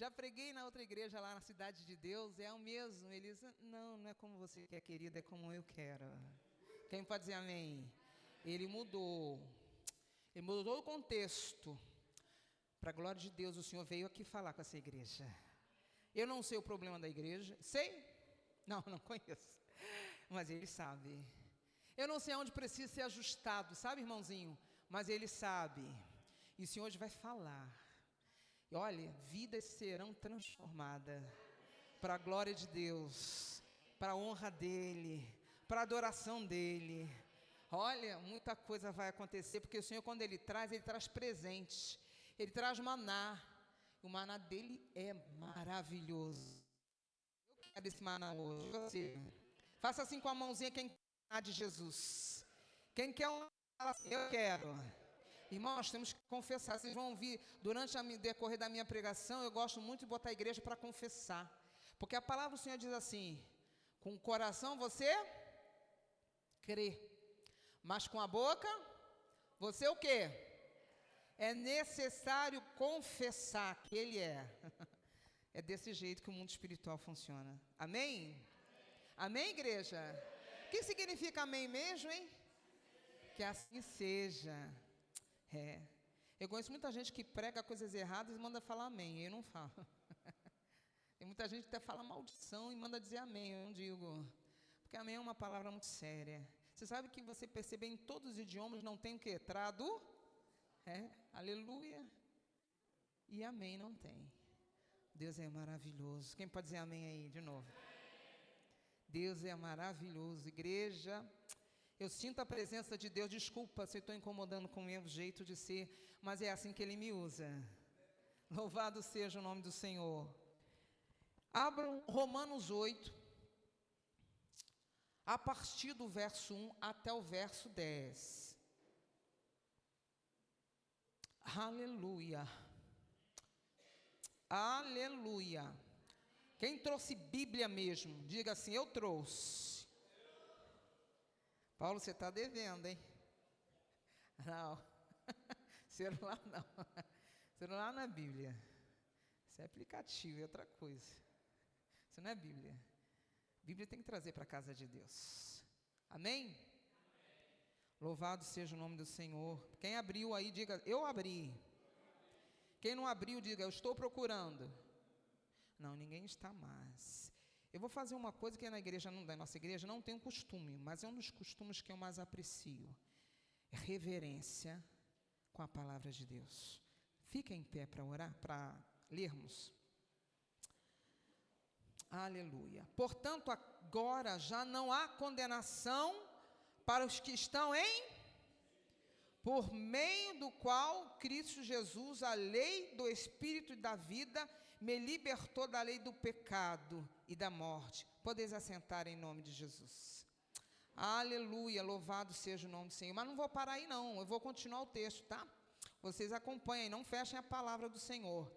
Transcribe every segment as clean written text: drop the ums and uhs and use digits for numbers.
Já preguei na outra igreja lá na Cidade de Deus, é o mesmo. Ele diz, não é como você quer, querida, é como eu quero. Quem pode dizer amém? Ele mudou todo o contexto. Para a glória de Deus, o Senhor veio aqui falar com essa igreja. Eu não sei o problema da igreja, sei? Não conheço, mas Ele sabe. Eu não sei onde precisa ser ajustado, sabe, irmãozinho? Mas Ele sabe, e o Senhor hoje vai falar. E olha, vidas serão transformadas, para a glória de Deus, para a honra dEle, para a adoração dEle. Olha, muita coisa vai acontecer, porque o Senhor, quando Ele traz presentes, Ele traz maná, o maná dEle é maravilhoso. Eu quero esse maná hoje. Você, faça assim com a mãozinha, quem quer o maná de Jesus. Quem quer um maná, eu quero. Irmãos, temos que confessar. Vocês vão ouvir durante o decorrer da minha pregação. Eu gosto muito de botar a igreja para confessar, porque a palavra do Senhor diz assim: com o coração você crê, mas com a boca você o quê? É necessário confessar que Ele é. É desse jeito que o mundo espiritual funciona. Amém? Amém, igreja? O que significa amém mesmo, hein? Que assim seja. Eu conheço muita gente que prega coisas erradas e manda falar amém. Eu não falo. Tem muita gente que até fala maldição e manda dizer amém. Eu não digo. Porque amém é uma palavra muito séria. Você sabe que você percebe em todos os idiomas não tem o que? Aleluia. E amém não tem. Deus é maravilhoso. Quem pode dizer amém aí de novo? Deus é maravilhoso. Igreja, eu sinto a presença de Deus. Desculpa se eu estou incomodando com o meu jeito de ser, mas é assim que Ele me usa. Louvado seja o nome do Senhor. Abram Romanos 8, a partir do verso 1 até o verso 10. Aleluia. Aleluia. Quem trouxe Bíblia mesmo? Diga assim, eu trouxe. Paulo, você está devendo, hein? Não. Celular não. Celular não é Bíblia. Isso é aplicativo, é outra coisa. Isso não é Bíblia. Bíblia tem que trazer para a casa de Deus. Amém? Amém? Louvado seja o nome do Senhor. Quem abriu aí, diga, eu abri. Quem não abriu, diga, eu estou procurando. Não, ninguém está mais. Eu vou fazer uma coisa que na igreja, da nossa igreja, não tem um costume, mas é um dos costumes que eu mais aprecio. É reverência com a palavra de Deus. Fica em pé para orar, para lermos. Aleluia. Portanto, agora já não há condenação para os que estão por meio do qual Cristo Jesus, a lei do Espírito e da vida, me libertou da lei do pecado e da morte. Podeis assentar em nome de Jesus. Aleluia, louvado seja o nome do Senhor. Mas não vou parar aí não, eu vou continuar o texto, tá? Vocês acompanhem, não fechem a palavra do Senhor.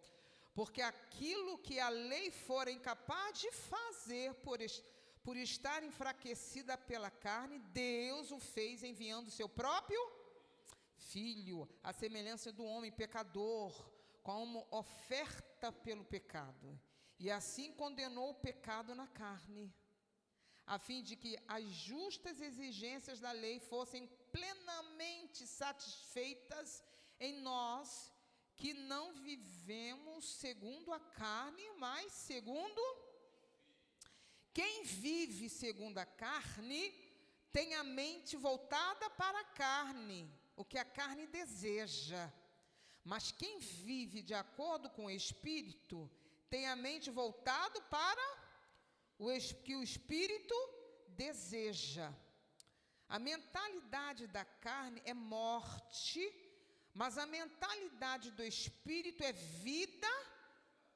Porque aquilo que a lei for incapaz de fazer por estar enfraquecida pela carne, Deus o fez enviando o seu próprio Filho, a semelhança do homem pecador, como oferta pelo pecado. E assim condenou o pecado na carne, a fim de que as justas exigências da lei fossem plenamente satisfeitas em nós, que não vivemos segundo a carne, mas segundo... Quem vive segundo a carne tem a mente voltada para a carne, o que a carne deseja. Mas quem vive de acordo com o Espírito tem a mente voltada para o que o Espírito deseja. A mentalidade da carne é morte, mas a mentalidade do Espírito é vida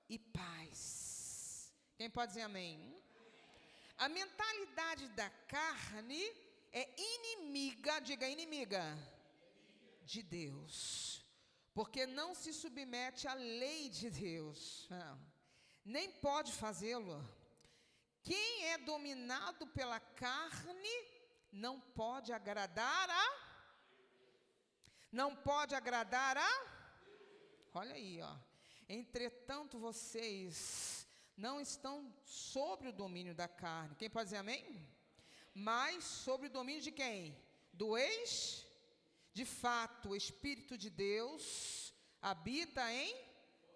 e paz. Quem pode dizer amém? A mentalidade da carne é inimiga, diga inimiga, de Deus, porque não se submete à lei de Deus, nem pode fazê-lo. Quem é dominado pela carne não pode agradar olha aí, ó. Entretanto, vocês não estão sobre o domínio da carne. Quem pode dizer amém? Mas sobre o domínio de quem? Do ex? De fato, o Espírito de Deus habita em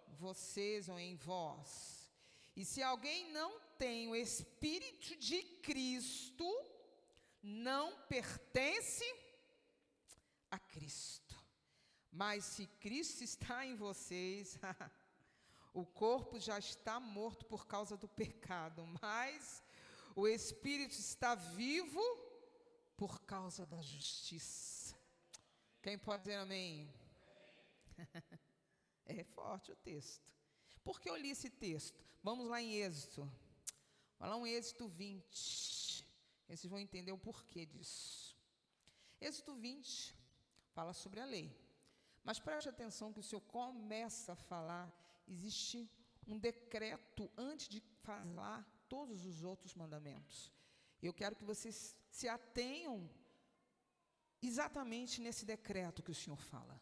vocês ou em vós. E se alguém não tem o Espírito de Cristo, não pertence a Cristo. Mas se Cristo está em vocês, o corpo já está morto por causa do pecado, mas o Espírito está vivo por causa da justiça. Quem pode dizer amém? É forte o texto. Por que eu li esse texto? Vamos lá em Êxodo. Vai lá em Êxodo 20. Vocês vão entender o porquê disso. Êxodo 20 fala sobre a lei. Mas preste atenção que o Senhor começa a falar, existe um decreto antes de falar todos os outros mandamentos. Eu quero que vocês se atenham exatamente nesse decreto que o Senhor fala.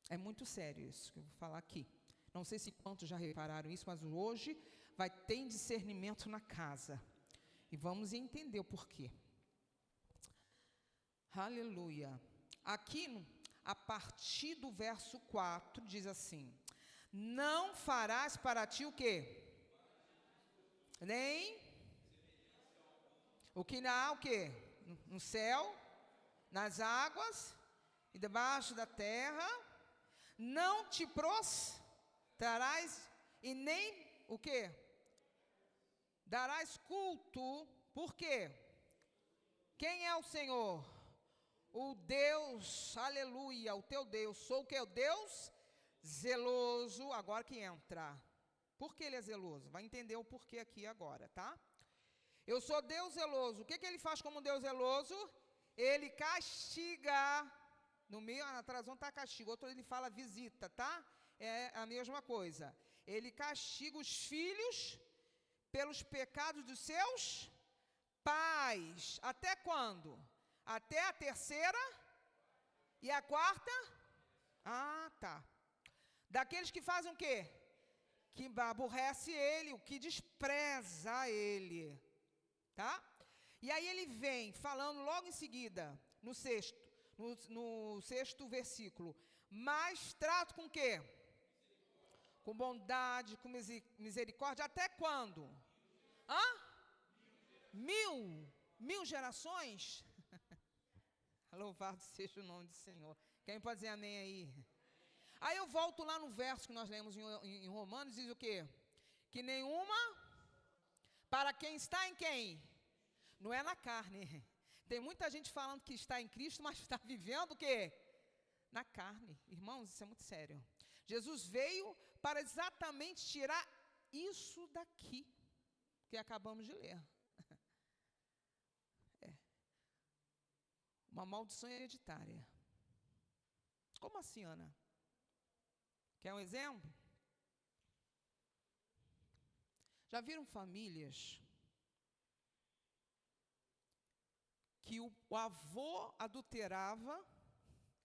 É muito sério isso que eu vou falar aqui. Não sei se quantos já repararam isso, mas hoje vai ter discernimento na casa. E vamos entender o porquê. Aleluia. Aqui, a partir do verso 4, diz assim: não farás para ti o quê? Nem o que há o quê? No céu, nas águas e debaixo da terra. Não te prostrarás e nem o quê? Darás culto. Por quê? Quem é o Senhor? O Deus, aleluia, o teu Deus. Sou o que? O Deus zeloso. Agora que entra. Por que ele é zeloso? Vai entender o porquê aqui agora, tá? Eu sou Deus zeloso. O que ele faz como Deus zeloso? Ele castiga. No meio, na tradução está castigo. Outro ele fala visita, tá? É a mesma coisa. Ele castiga os filhos pelos pecados dos seus pais. Tem quando? Até a terceira e a quarta? Ah, tá. Daqueles que fazem o quê? Que aborrece ele, o que despreza ele. Tá? E aí ele vem falando logo em seguida, no sexto versículo. Mas trato com o quê? Com bondade, com misericórdia. Até quando? Mil gerações? Louvado seja o nome do Senhor. Quem pode dizer amém aí? Aí eu volto lá no verso que nós lemos em Romanos, diz o quê? Que nenhuma, para quem está em quem? Não é na carne. Tem muita gente falando que está em Cristo, mas está vivendo o quê? Na carne. Irmãos, isso é muito sério. Jesus veio para exatamente tirar isso daqui, que acabamos de ler. Uma maldição hereditária. Como assim, Ana? Quer um exemplo? Já viram famílias que o avô adulterava,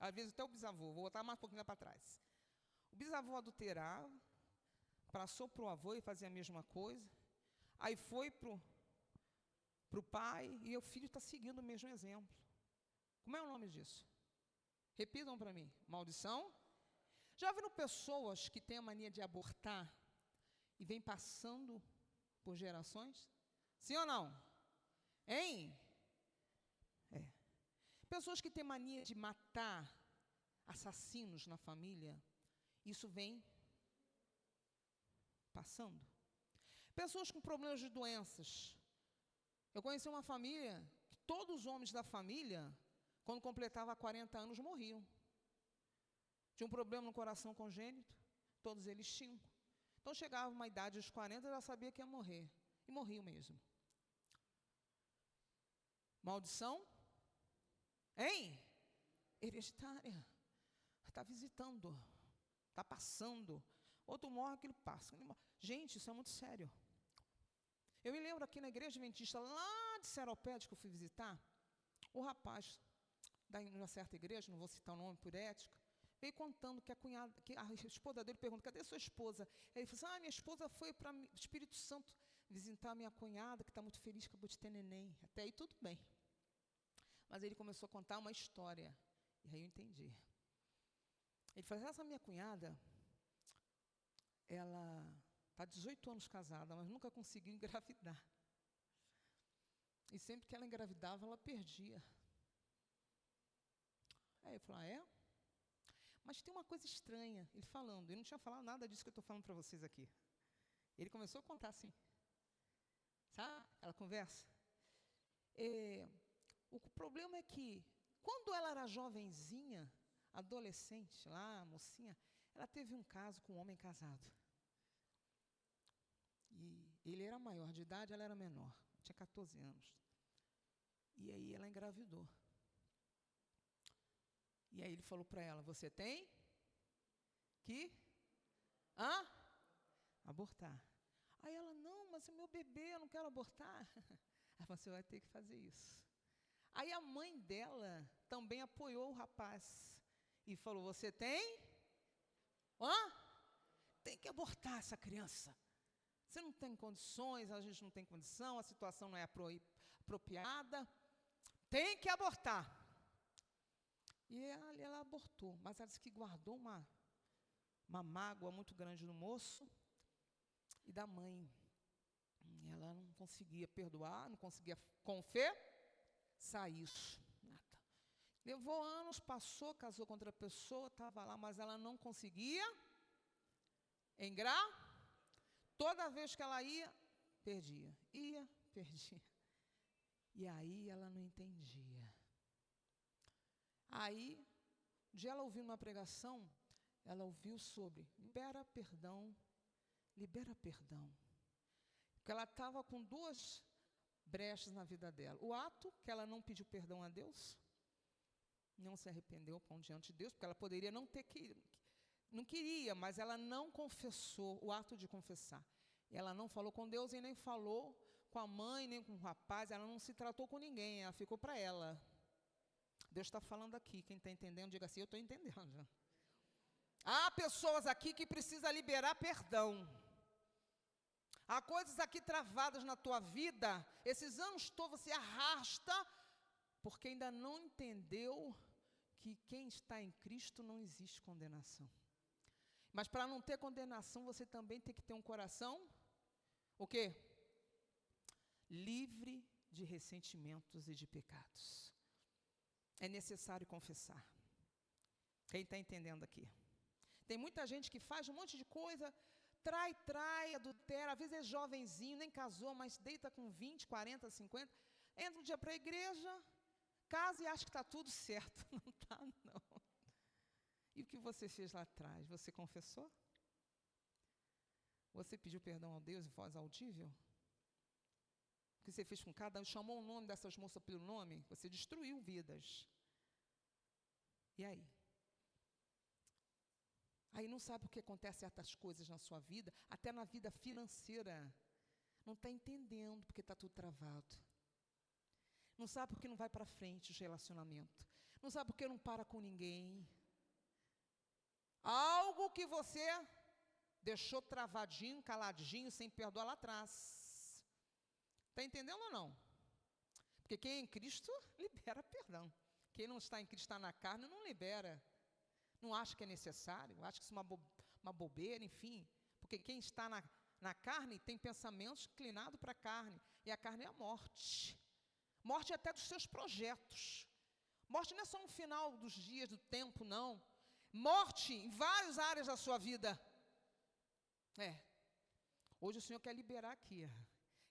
às vezes até o bisavô, vou botar mais um pouquinho lá para trás. O bisavô adulterava, passou para o avô e fazia a mesma coisa, aí foi para o pai e o filho está seguindo o mesmo exemplo. Como é o nome disso? Repitam para mim. Maldição? Já viram pessoas que têm a mania de abortar e vem passando por gerações? Sim ou não? Hein? Pessoas que têm mania de matar assassinos na família, isso vem passando. Pessoas com problemas de doenças. Eu conheci uma família que todos os homens da família, quando completava 40 anos, morriam. Tinha um problema no coração congênito, todos eles tinham. Então chegava uma idade dos 40, já sabia que ia morrer. E morriam mesmo. Maldição? Hein? Hereditária. Está visitando. Está passando. Outro morre, aquilo passa. Gente, isso é muito sério. Eu me lembro aqui na igreja adventista, lá de Seropédica, que eu fui visitar, o rapaz, de uma certa igreja, não vou citar o nome por ética, veio contando que a esposa dele perguntou, cadê sua esposa? Ele falou assim, minha esposa foi para o Espírito Santo visitar a minha cunhada, que está muito feliz que acabou de ter neném. Até aí tudo bem. Mas ele começou a contar uma história, e aí eu entendi. Ele falou, essa minha cunhada, ela está 18 anos casada, mas nunca conseguiu engravidar. E sempre que ela engravidava, ela perdia. Aí eu falei, é? Mas tem uma coisa estranha, ele falando, ele não tinha falado nada disso que eu estou falando para vocês aqui. Ele começou a contar assim, sabe, aquela conversa. O problema é que, quando ela era jovenzinha, adolescente, lá, mocinha, ela teve um caso com um homem casado. E ele era maior de idade, ela era menor, tinha 14 anos. E aí ela engravidou. E aí ele falou para ela, você tem que abortar. Aí ela, não, mas é meu bebê, eu não quero abortar. Ela falou, você vai ter que fazer isso. Aí a mãe dela também apoiou o rapaz e falou, você tem? Tem que abortar essa criança. Você não tem condições, a gente não tem condição, a situação não é apropriada. Tem que abortar. E ela abortou, mas ela disse que guardou uma mágoa muito grande no moço e da mãe. Ela não conseguia perdoar, não conseguia confessar isso. Nada. Levou anos, passou, casou com outra pessoa, estava lá, mas ela não conseguia Toda vez que ela ia, perdia. Ia, perdia. E aí ela não entendia. Aí, um dia ela ouviu uma pregação, ela ouviu sobre libera perdão. Porque ela estava com duas brechas na vida dela. O ato que ela não pediu perdão a Deus, não se arrependeu diante de Deus, porque ela poderia não queria, mas ela não confessou, o ato de confessar. Ela não falou com Deus e nem falou com a mãe, nem com o rapaz, ela não se tratou com ninguém, ela ficou para ela. Deus está falando aqui, quem está entendendo, diga assim, eu estou entendendo. Há pessoas aqui que precisam liberar perdão. Há coisas aqui travadas na tua vida, esses anos todos você arrasta, porque ainda não entendeu que quem está em Cristo não existe condenação. Mas para não ter condenação, você também tem que ter um coração, o quê? Livre de ressentimentos e de pecados. É necessário confessar. Quem está entendendo aqui? Tem muita gente que faz um monte de coisa, trai, adultera, às vezes é jovenzinho, nem casou, mas deita com 20, 40, 50, entra um dia para a igreja, casa e acha que está tudo certo. Não está, não. E o que você fez lá atrás? Você confessou? Você pediu perdão a Deus em voz audível? O que você fez com cada um? Chamou o nome dessas moças pelo nome? Você destruiu vidas. E aí? Aí não sabe o que acontece certas coisas na sua vida, até na vida financeira. Não está entendendo porque está tudo travado. Não sabe porque não vai para frente os relacionamentos. Não sabe porque não para com ninguém. Algo que você deixou travadinho, caladinho, sem perdoar lá atrás. Está entendendo ou não? Porque quem é em Cristo, libera perdão. Quem não está em Cristo, está na carne, não libera. Não acha que é necessário, acha que isso é uma bobeira, enfim. Porque quem está na carne tem pensamentos inclinados para a carne. E a carne é a morte. Morte até dos seus projetos. Morte não é só no final dos dias, do tempo, não. Morte em várias áreas da sua vida. Hoje o Senhor quer liberar aqui,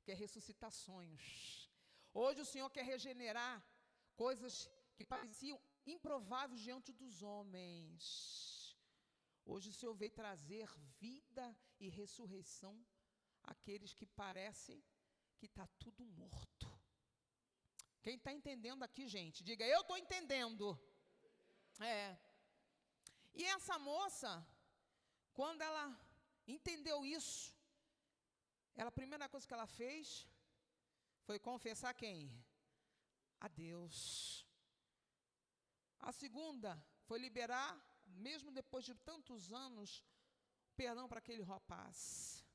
quer ressuscitar sonhos. Hoje o Senhor quer regenerar coisas que pareciam improváveis diante dos homens. Hoje o Senhor veio trazer vida e ressurreição àqueles que parecem que está tudo morto. Quem está entendendo aqui, gente, diga, eu estou entendendo. E essa moça, quando ela entendeu isso, a primeira coisa que ela fez foi confessar quem? A Deus. A segunda foi liberar mesmo depois de tantos anos, perdão para aquele rapaz.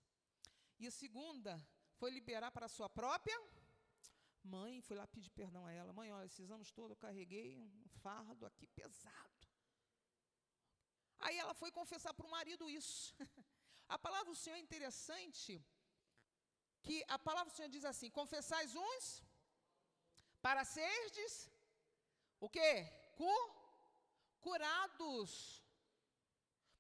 E a segunda foi liberar para a sua própria mãe. Foi lá pedir perdão a ela. Mãe, olha, esses anos todos eu carreguei um fardo aqui pesado. Aí ela foi confessar para o marido isso. A palavra do Senhor é interessante, que a palavra do Senhor diz assim: confessais uns para serdes o quê? Curados.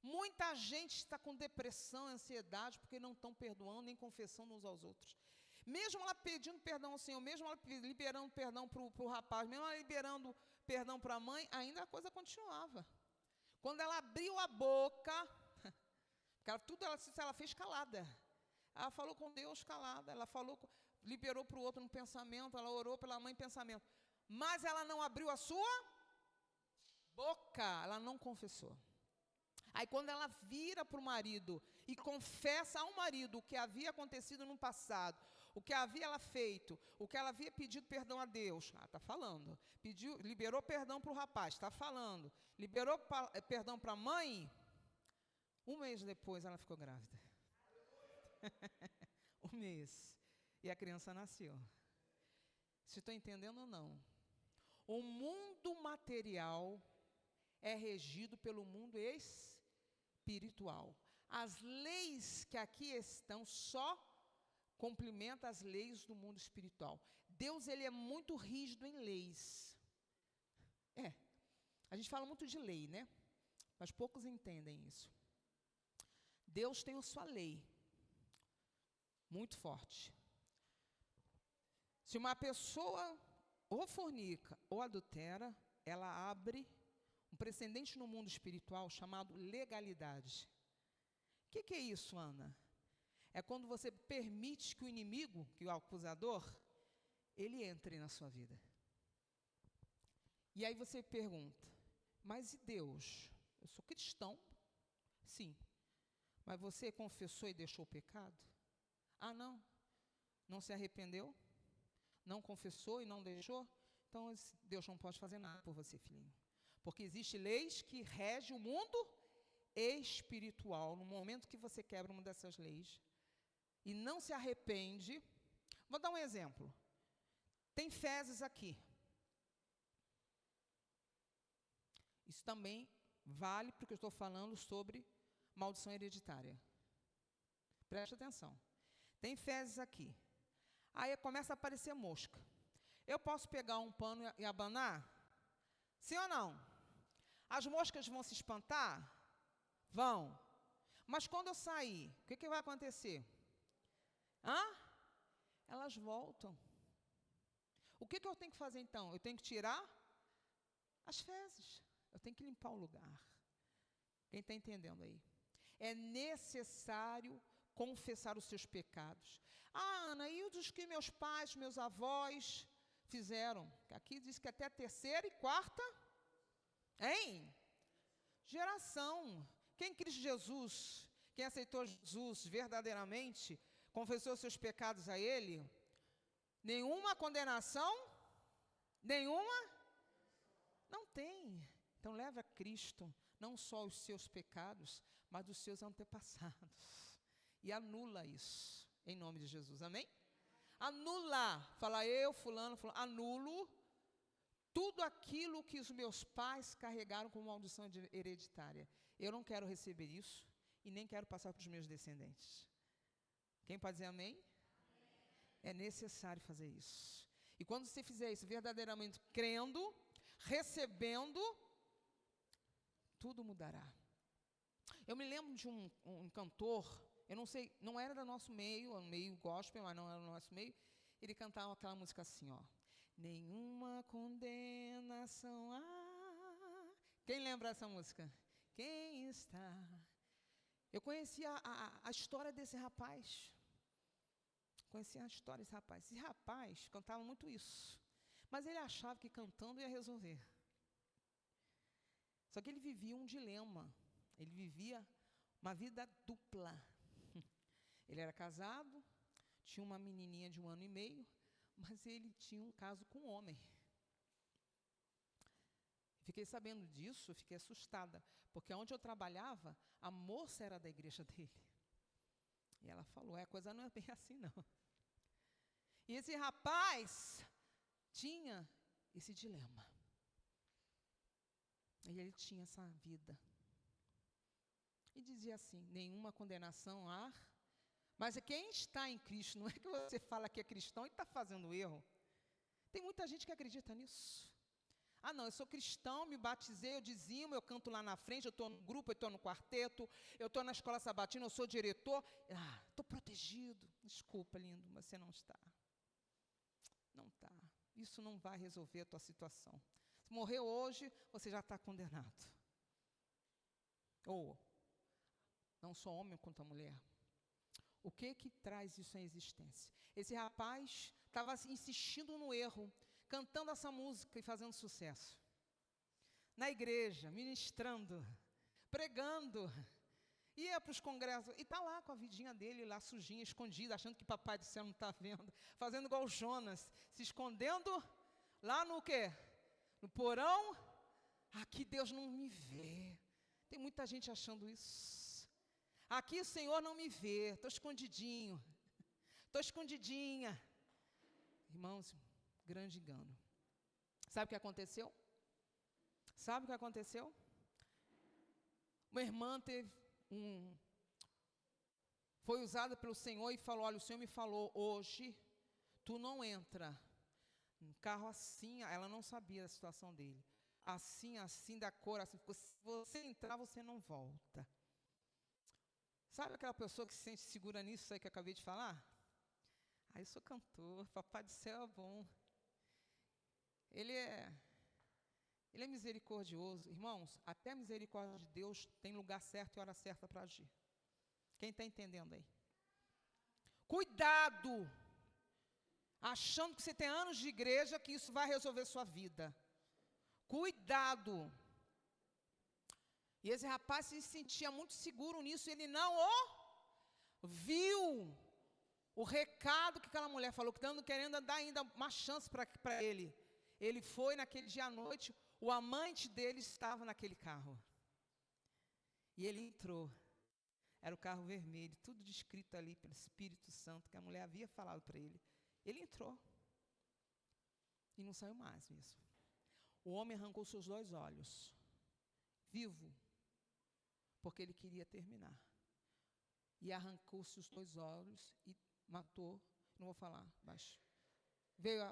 Muita gente está com depressão, ansiedade, porque não estão perdoando nem confessando uns aos outros. Mesmo ela pedindo perdão ao Senhor, mesmo ela liberando perdão para o rapaz, mesmo ela liberando perdão para a mãe, ainda a coisa continuava. Quando ela abriu a boca, tudo ela fez calada. Ela falou com Deus calada, ela liberou para o outro no pensamento, ela orou pela mãe em pensamento. Mas ela não abriu a sua boca, ela não confessou. Aí quando ela vira para o marido e confessa ao marido o que havia acontecido no passado, o que havia ela feito, o que ela havia pedido perdão a Deus, está falando. Liberou perdão para o rapaz, está falando. Liberou perdão para a mãe, um mês depois ela ficou grávida. Um mês. E a criança nasceu. Se estou entendendo ou não? O mundo material é regido pelo mundo espiritual. As leis que aqui estão só complementam as leis do mundo espiritual. Deus, ele é muito rígido em leis. A gente fala muito de lei, né? Mas poucos entendem isso. Deus tem a sua lei, muito forte. Se uma pessoa ou fornica ou adultera, ela abre um precedente no mundo espiritual chamado legalidade. O que é isso, Ana? É quando você permite que o inimigo, que o acusador, ele entre na sua vida. E aí você pergunta, mas e Deus? Eu sou cristão, sim. Mas você confessou e deixou o pecado? Ah, não? Não se arrependeu? Não confessou e não deixou? Então Deus não pode fazer nada por você, filhinho. Porque existem leis que regem o mundo espiritual. No momento que você quebra uma dessas leis e não se arrepende, vou dar um exemplo. Tem fezes aqui. Isso também vale porque eu estou falando sobre maldição hereditária. Preste atenção. Tem fezes aqui. Aí começa a aparecer mosca. Eu posso pegar um pano e abanar? Sim ou não? As moscas vão se espantar? Vão. Mas quando eu sair, o que vai acontecer? Elas voltam. O que eu tenho que fazer então? Eu tenho que tirar as fezes. Eu tenho que limpar o lugar. Quem está entendendo aí? É necessário confessar os seus pecados. Ana, e os que meus pais, meus avós fizeram? Aqui diz que até a terceira e quarta, geração. Quem Cristo Jesus, quem aceitou Jesus verdadeiramente, confessou seus pecados a Ele, nenhuma condenação, nenhuma, não tem. Então leva a Cristo, não só os seus pecados, mas os seus antepassados. E anula isso, em nome de Jesus, amém? Anula, fala eu, fulano, anulo tudo aquilo que os meus pais carregaram como maldição hereditária. Eu não quero receber isso e nem quero passar para os meus descendentes. Quem pode dizer amém? É necessário fazer isso. E quando você fizer isso verdadeiramente crendo, recebendo, tudo mudará. Eu me lembro de um cantor, eu não sei, não era do nosso meio, meio gospel, mas não era do nosso meio. Ele cantava aquela música assim, ó. Nenhuma condenação há. Quem lembra essa música? Quem está? Eu conhecia a história desse rapaz. Conhecia a história desse rapaz. Esse rapaz cantava muito isso. Mas ele achava que cantando ia resolver. Só que ele vivia um dilema. Ele vivia uma vida dupla. Ele era casado, tinha uma menininha de 1 ano e meio, mas ele tinha um caso com um homem. Fiquei sabendo disso, fiquei assustada, porque onde eu trabalhava, a moça era da igreja dele. E ela falou, a coisa não é bem assim, não. E esse rapaz tinha esse dilema. E ele tinha essa vida. E dizia assim, nenhuma condenação há. Mas quem está em Cristo, não é que você fala que é cristão e está fazendo erro. Tem muita gente que acredita nisso. Ah, não, eu sou cristão, me batizei, eu dizimo, eu canto lá na frente, eu estou no grupo, eu estou no quarteto, eu estou na escola sabatina, eu sou diretor. Ah, estou protegido. Desculpa, lindo, mas você não está. Não está. Isso não vai resolver a tua situação. Se morreu hoje, você já está condenado. Ou, não só homem quanto a mulher. O que traz isso à existência? Esse rapaz estava insistindo no erro, cantando essa música e fazendo sucesso. Na igreja, ministrando, pregando, ia para os congressos, e está lá com a vidinha dele, lá sujinha, escondida, achando que papai do céu não está vendo, fazendo igual o Jonas, se escondendo lá no quê? No porão, aqui Deus não me vê. Tem muita gente achando isso. Aqui o Senhor não me vê, estou escondidinho, estou escondidinha. Irmãos, grande engano. Sabe o que aconteceu? Sabe o que aconteceu? Uma irmã foi usada pelo Senhor e falou, olha, o Senhor me falou, hoje, tu não entra no carro assim, ela não sabia da situação dele. Assim, da cor, assim, se você entrar, você não volta. Sabe aquela pessoa que se sente segura nisso aí que eu acabei de falar? Ah, eu sou cantor, papai do céu é bom. Ele é misericordioso. Irmãos, até a misericórdia de Deus tem lugar certo e hora certa para agir. Quem está entendendo aí? Cuidado! Achando que você tem anos de igreja, que isso vai resolver sua vida. Cuidado! E esse rapaz se sentia muito seguro nisso, ele não viu o recado que aquela mulher falou, querendo dar ainda uma chance para ele. Ele foi naquele dia à noite, o amante dele estava naquele carro. E ele entrou. Era o carro vermelho, tudo descrito ali pelo Espírito Santo, que a mulher havia falado para ele. Ele entrou. E não saiu mais mesmo. O homem arrancou seus 2 olhos, vivo, porque ele queria terminar. E arrancou-se os 2 olhos e matou, não vou falar, mas veio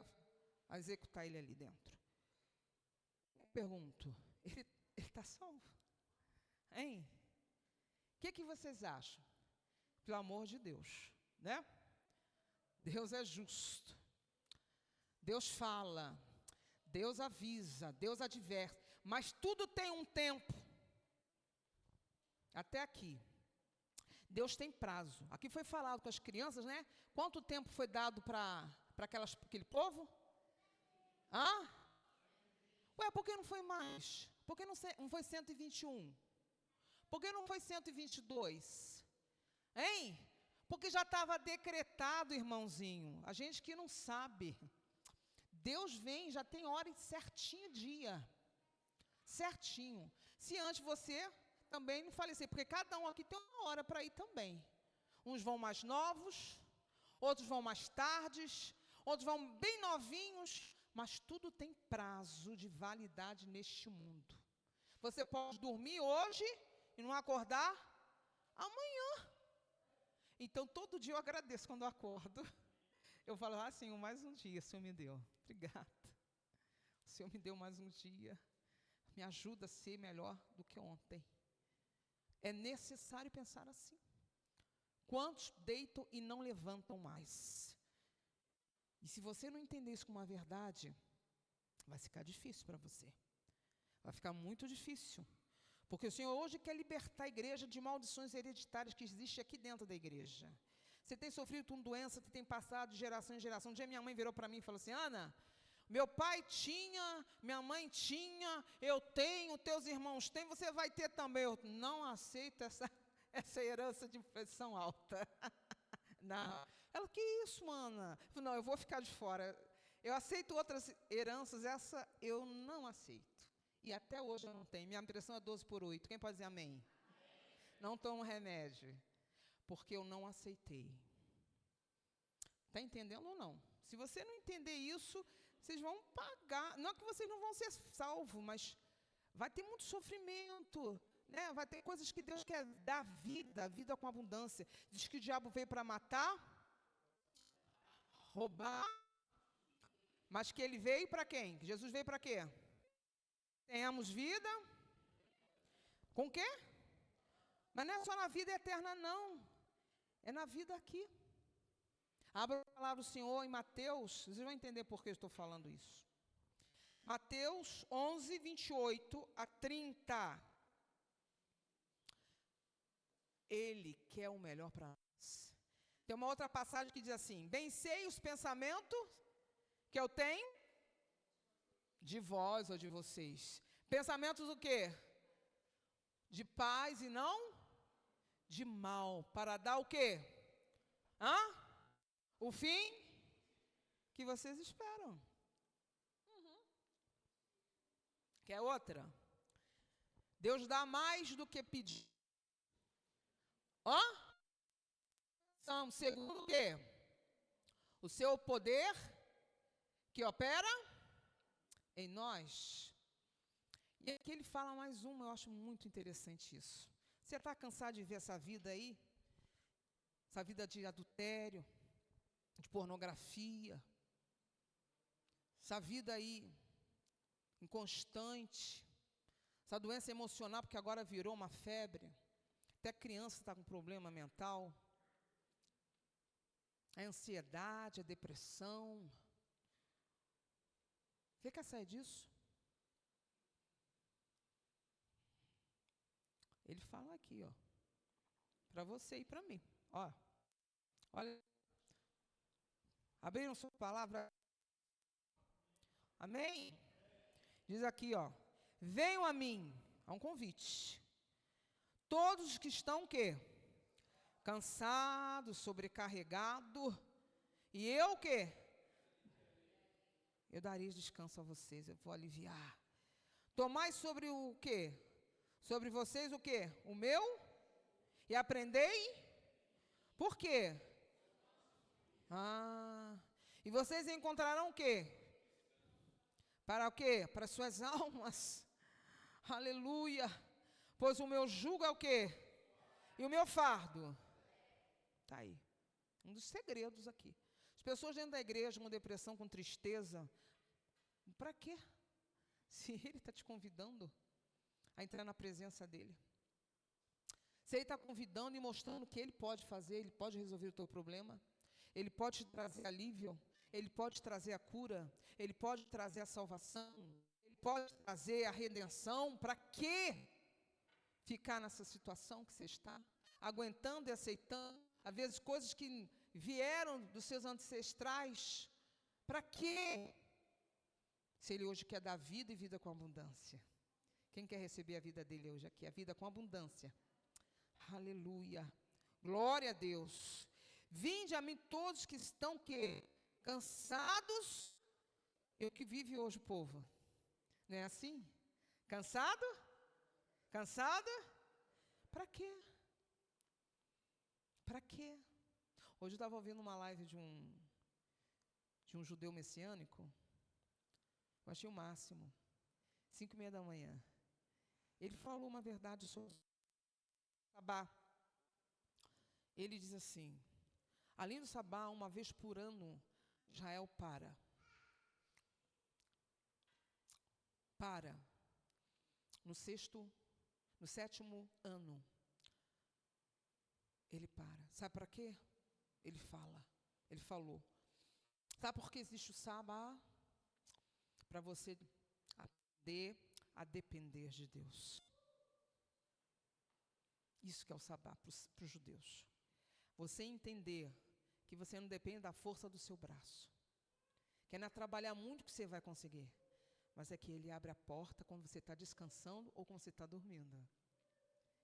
a executar ele ali dentro. Eu pergunto, ele está salvo? Hein? O que vocês acham? Pelo amor de Deus, né? Deus é justo. Deus fala, Deus avisa, Deus adverte, mas tudo tem um tempo. Até aqui. Deus tem prazo. Aqui foi falado com as crianças, né? Quanto tempo foi dado para aquele povo? Hã? Ué, por que não foi mais? Por que não foi 121? Por que não foi 122? Hein? Porque já estava decretado, irmãozinho. A gente que não sabe. Deus vem, já tem hora e certinho dia. Certinho. Se antes você também não falecer, porque cada um aqui tem uma hora para ir também. Uns vão mais novos, outros vão mais tardes, outros vão bem novinhos, mas tudo tem prazo de validade neste mundo. Você pode dormir hoje e não acordar amanhã. Então, todo dia eu agradeço quando eu acordo. Eu falo, Senhor, mais um dia o Senhor me deu. Obrigada. O Senhor me deu mais um dia. Me ajuda a ser melhor do que ontem. É necessário pensar assim. Quantos deitam e não levantam mais? E se você não entender isso como uma verdade, vai ficar difícil para você. Vai ficar muito difícil. Porque o Senhor hoje quer libertar a igreja de maldições hereditárias que existem aqui dentro da igreja. Você tem sofrido com doença que tem passado de geração em geração. Um dia minha mãe virou para mim e falou assim, Ana, meu pai tinha, minha mãe tinha, eu tenho, teus irmãos têm, você vai ter também. Eu não aceito essa herança de pressão alta. Não. Ela, que isso, Ana? Eu falei, não, eu vou ficar de fora. Eu aceito outras heranças, essa eu não aceito. E até hoje eu não tenho. Minha pressão é 12/8. Quem pode dizer amém? Não tomo remédio. Porque eu não aceitei. Está entendendo ou não? Se você não entender isso, vocês vão pagar. Não é que vocês não vão ser salvos, mas vai ter muito sofrimento. Né? Vai ter coisas que Deus quer dar vida com abundância. Diz que o diabo veio para matar, roubar, mas que ele veio para quem? Que Jesus veio para quê? Tenhamos vida. Com quê? Mas não é só na vida eterna, não. É na vida aqui. Abra a palavra do Senhor em Mateus, vocês vão entender por que eu estou falando isso. Mateus 11, 28 a 30. Ele quer o melhor para nós. Tem uma outra passagem que diz assim: bem sei os pensamentos que eu tenho de vós ou de vocês. Pensamentos o quê? De paz e não de mal. Para dar o quê? O fim que vocês esperam. Quer outra? Deus dá mais do que pedir. Segundo o quê? O seu poder que opera em nós. E aqui ele fala mais uma, eu acho muito interessante isso. Você está cansado de ver essa vida aí? Essa vida de adultério, de pornografia, essa vida aí inconstante, essa doença emocional, porque agora virou uma febre, até criança está com problema mental, a ansiedade, a depressão. Você quer sair disso? Ele fala aqui, para você e para mim. Olha, abriram sua palavra. Amém? Diz aqui, venham a mim, é um convite. Todos que estão o quê? Cansados, sobrecarregados. E eu o quê? Eu darei descanso a vocês, eu vou aliviar. Tomai sobre o quê? Sobre vocês o quê? O meu? E aprendei? Por quê? E vocês encontrarão o quê? Para o quê? Para suas almas. Aleluia. Pois o meu jugo é o quê? E o meu fardo? Está aí. Um dos segredos aqui. As pessoas dentro da igreja com depressão, com tristeza. Para quê? Se Ele está te convidando a entrar na presença dEle. Se Ele está convidando e mostrando que Ele pode fazer, Ele pode resolver o teu problema. Ele pode te trazer alívio. Ele pode trazer a cura. Ele pode trazer a salvação. Ele pode trazer a redenção. Para quê? Ficar nessa situação que você está, aguentando e aceitando, às vezes coisas que vieram dos seus ancestrais. Para quê? Se Ele hoje quer dar vida e vida com abundância. Quem quer receber a vida dele hoje aqui? A vida com abundância. Aleluia. Glória a Deus. Vinde a mim todos que estão cansados. E o que vive hoje o povo? Não é assim? Cansado? Cansado? Para quê? Para quê? Hoje eu estava ouvindo uma live de um judeu messiânico. Eu achei o máximo. 5:30 da manhã. Ele falou uma verdade sobre o sabá. Ele diz assim: além do sabá, uma vez por ano, Israel para. No 7º ano, ele para. Sabe para quê? Ele falou. Sabe por que existe o sabá? Para você aprender a depender de Deus. Isso que é o sabá para os judeus. Você entender que você não depende da força do seu braço. Que não é trabalhar muito que você vai conseguir. Mas é que Ele abre a porta quando você está descansando ou quando você está dormindo.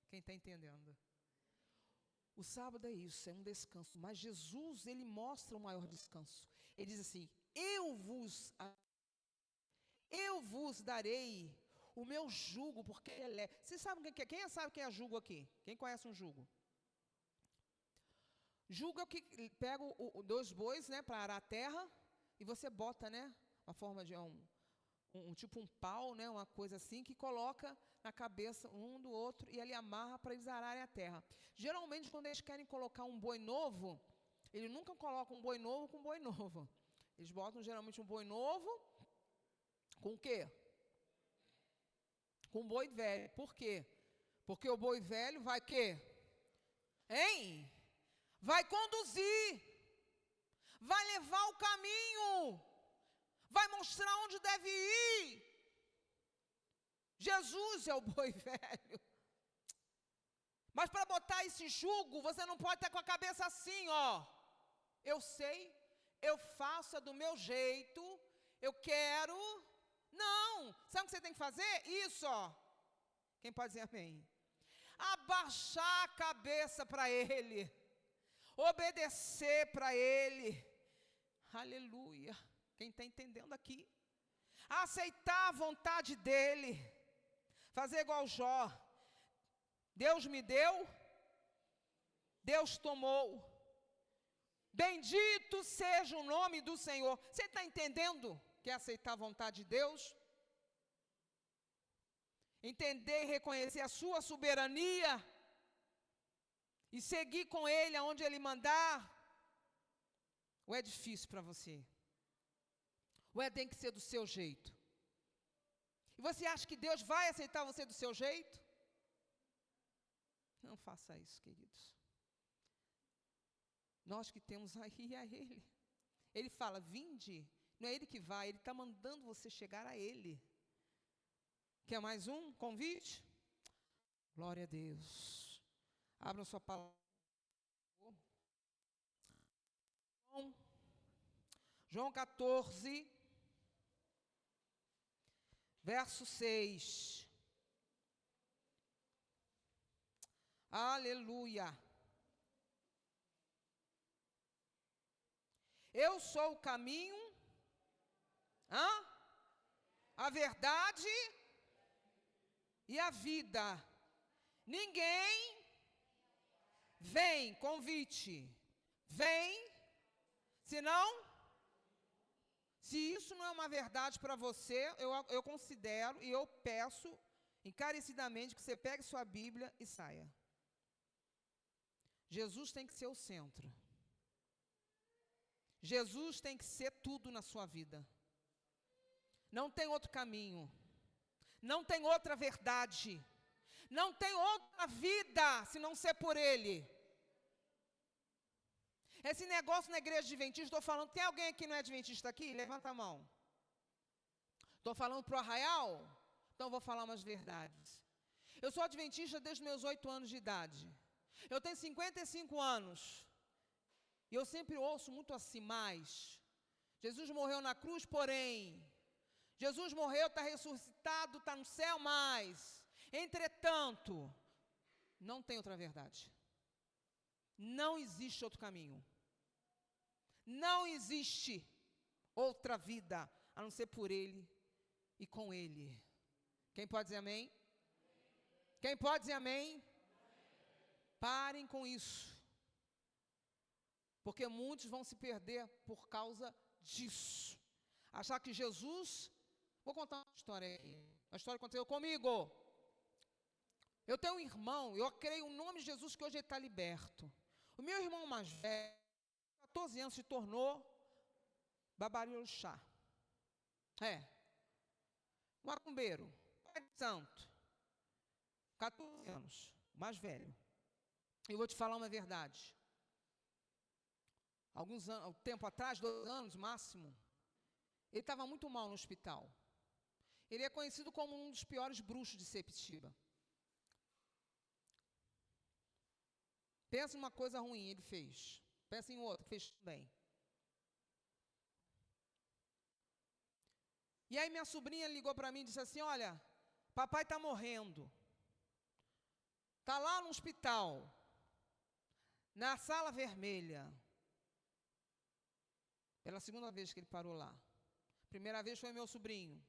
Quem está entendendo? O sábado é isso, é um descanso. Mas Jesus, Ele mostra o maior descanso. Ele diz assim: eu vos darei o meu jugo, porque ele é leve. Vocês sabem quem sabe o que é jugo aqui? Quem conhece um jugo? Jugo é o que pega dois bois, né, para arar a terra, e você bota, né, uma forma de tipo um pau, né, uma coisa assim, que coloca na cabeça um do outro, e ele amarra para eles ararem a terra. Geralmente, quando eles querem colocar um boi novo, eles nunca colocam um boi novo com um boi novo. Eles botam geralmente um boi novo com o quê? Com um boi velho. Por quê? Porque o boi velho vai quê? Hein? Vai conduzir, vai levar o caminho, vai mostrar onde deve ir. Jesus é o boi velho. Mas para botar esse jugo, você não pode estar com a cabeça assim, ó. Eu sei, eu faço do meu jeito, eu quero. Não, sabe o que você tem que fazer? Isso, ó. Quem pode dizer amém? Abaixar a cabeça para Ele. Obedecer para Ele. Aleluia. Quem está entendendo aqui? Aceitar a vontade dEle. Fazer igual Jó. Deus me deu, Deus tomou. Bendito seja o nome do Senhor. Você está entendendo que é aceitar a vontade de Deus? Entender e reconhecer a sua soberania e seguir com Ele aonde Ele mandar? Ou é difícil para você? Ou tem que ser do seu jeito? E você acha que Deus vai aceitar você do seu jeito? Não faça isso, queridos. Nós que temos aí a Ele. Ele fala, vinde. Não é Ele que vai, Ele está mandando você chegar a Ele. Quer mais um convite? Glória a Deus. Abra sua palavra. João 14, verso 6. Aleluia. Eu sou o caminho, a verdade e a vida. Ninguém vem, convite, vem, senão, se isso não é uma verdade para você, eu considero e eu peço encarecidamente que você pegue sua Bíblia e saia. Jesus tem que ser o centro. Jesus tem que ser tudo na sua vida. Não tem outro caminho. Não tem outra verdade. Não tem outra vida se não ser por Ele. Esse negócio na igreja adventista, estou falando, tem alguém aqui que não é adventista aqui? Levanta a mão. Estou falando para o Arraial? Então vou falar umas verdades. Eu sou adventista desde meus 8 anos de idade. Eu tenho 55 anos. E eu sempre ouço muito assim, mas Jesus morreu na cruz, porém. Jesus morreu, está ressuscitado, está no céu, mas. Entretanto, não tem outra verdade. Não existe outro caminho. Não existe outra vida, a não ser por Ele e com Ele. Quem pode dizer amém? Quem pode dizer amém? Parem com isso. Porque muitos vão se perder por causa disso. Achar que Jesus... Vou contar uma história aqui. Uma história que aconteceu comigo. Eu tenho um irmão, eu creio no nome de Jesus que hoje ele está liberto. O meu irmão mais velho, 14 anos, se tornou babarioxá. Macumbeiro, pai de santo. 14 anos, mais velho. Eu vou te falar uma verdade. Alguns anos, tempo atrás, 2 anos máximo, ele estava muito mal no hospital. Ele é conhecido como um dos piores bruxos de Sepetiba. Pensa em uma coisa ruim, ele fez. Pensa em outra, que fez tudo bem. E aí minha sobrinha ligou para mim e disse assim, olha, papai está morrendo. Está lá no hospital, na sala vermelha. Pela segunda vez que ele parou lá. Primeira vez foi meu sobrinho.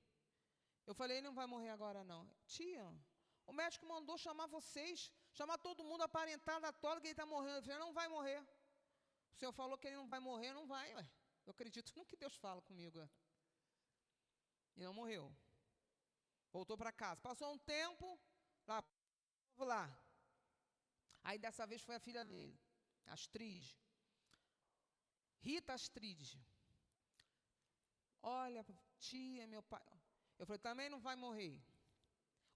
Eu falei, ele não vai morrer agora não. Tia, o médico mandou chamar vocês, chamar todo mundo aparentada toda que ele está morrendo. Eu falei, não vai morrer. O senhor falou que ele não vai morrer, não vai. Ué. Eu acredito no que Deus fala comigo. E não morreu. Voltou para casa. Passou um tempo, lá. Aí dessa vez foi a filha dele, Astrid. Rita Astrid. Olha, tia, meu pai. Eu falei, também não vai morrer.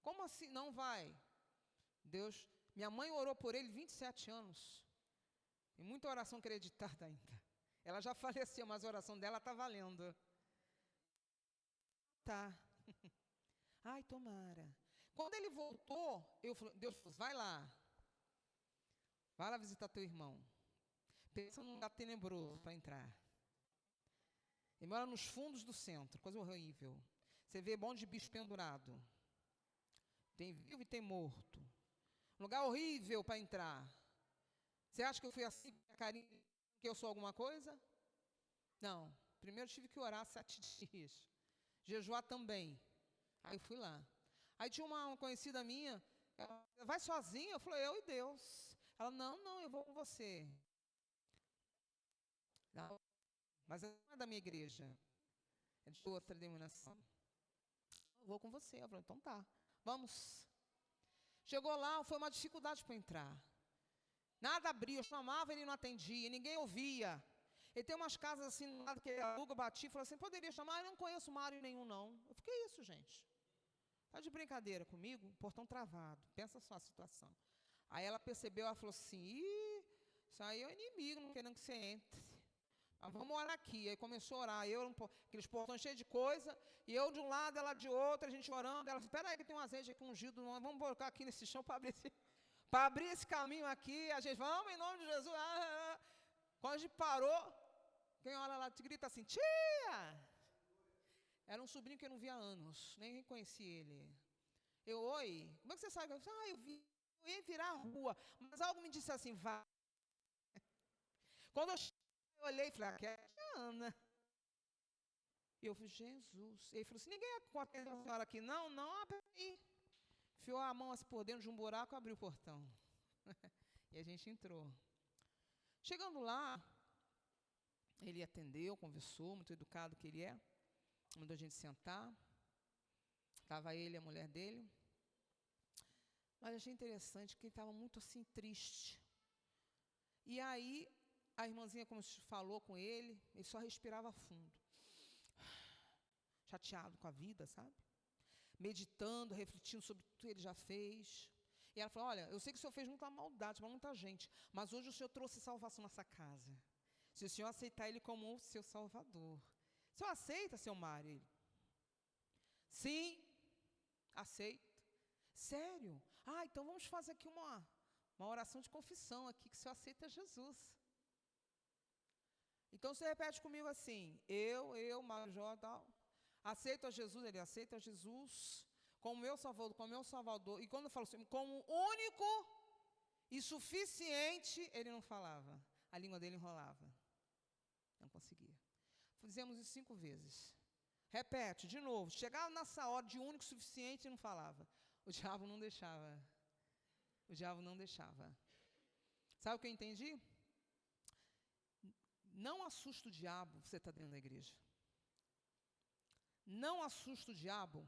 Como assim não vai? Deus, minha mãe orou por ele 27 anos. E muita oração acreditada ainda. Ela já faleceu, mas a oração dela está valendo. Tá. Ai, tomara. Quando ele voltou, Deus falou, vai lá visitar teu irmão. Pensa num lugar tenebroso para entrar. Ele mora nos fundos do centro, coisa horrível. Você vê monte de bicho pendurado. Tem vivo e tem morto. Um lugar horrível para entrar. Você acha que eu fui assim, carinho, que eu sou alguma coisa? Não. Primeiro tive que orar 7 dias. Jejuar também. Aí eu fui lá. Aí tinha uma conhecida minha, ela, vai sozinha? Eu falei, eu e Deus. Ela, não, eu vou com você. Não, mas não é da minha igreja. É de outra denominação. Eu vou com você. Eu falei, então tá, vamos. Chegou lá, foi uma dificuldade para entrar. Nada abria, eu chamava, ele não atendia, ninguém ouvia. Ele tem umas casas assim, no lado que ele aluga, bati, falou assim, poderia chamar? Eu não conheço Mário nenhum, não. Eu fiquei, isso, gente? Está de brincadeira comigo? Portão travado, pensa só a situação. Aí ela percebeu, ela falou assim, isso aí é o inimigo, não querendo que você entre. Ah, vamos orar aqui. Aí começou a orar, aqueles portões cheios de coisa, e eu de um lado, ela de outro, a gente orando. Ela disse, espera aí que tem um azeite aqui ungido, vamos colocar aqui nesse chão para abrir esse caminho aqui. A gente, vamos em nome de Jesus. Quando a gente parou, quem olha lá grita assim, tia! Era um sobrinho que eu não via há anos, nem reconheci ele. Oi, como é que você sabe? Eu ia virar a rua, mas algo me disse assim, vai. Quando eu olhei e falei, que é a Ana. E eu falei, Jesus. Ele falou assim, ninguém atende a senhora aqui, não, peraí. Enfiou a mão assim por dentro de um buraco e abriu o portão. E a gente entrou. Chegando lá, ele atendeu, conversou, muito educado que ele é. Mandou a gente sentar. Estava ele e a mulher dele. Mas achei interessante que ele estava muito assim, triste. E aí, a irmãzinha, como falou com ele só respirava fundo. Chateado com a vida, sabe? Meditando, refletindo sobre tudo que ele já fez. E ela falou, olha, eu sei que o senhor fez muita maldade para muita gente, mas hoje o senhor trouxe salvação nessa casa. Se o senhor aceitar ele como o seu salvador. O senhor aceita, seu Mário? Ele, sim, aceito. Sério? Então vamos fazer aqui uma oração de confissão aqui, que o senhor aceita Jesus. Então você repete comigo assim, eu, Mário Jó, tal, aceito a Jesus, ele aceita a Jesus como meu Salvador, e quando eu falo assim, como único e suficiente, ele não falava, a língua dele enrolava, não conseguia. Fizemos isso 5 vezes. Repete, de novo, chegava nessa hora de único e suficiente e não falava. O diabo não deixava. Sabe o que eu entendi? Não assusta o diabo, você está dentro da igreja. Não assusta o diabo,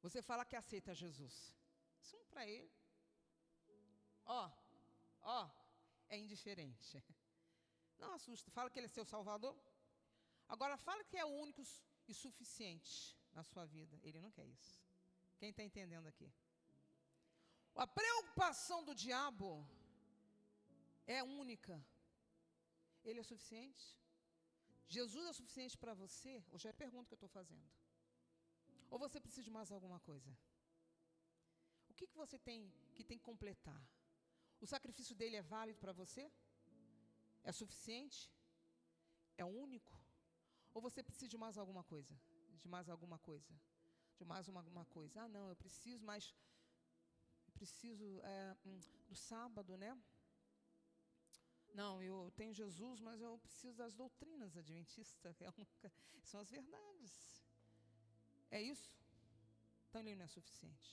você fala que aceita Jesus. Isso para ele, é indiferente. Não assusta, fala que ele é seu salvador. Agora fala que é o único e suficiente na sua vida. Ele não quer isso. Quem está entendendo aqui? A preocupação do diabo é única. Ele é suficiente? Jesus é suficiente para você? Hoje é a pergunta que eu estou fazendo. Ou você precisa de mais alguma coisa? O que você tem que completar? O sacrifício dele é válido para você? É suficiente? É único? Ou você precisa de mais alguma coisa? Não, eu preciso mais. Eu preciso do sábado, né? Não, eu tenho Jesus, mas eu preciso das doutrinas adventistas. São as verdades. É isso? Então ele não é suficiente.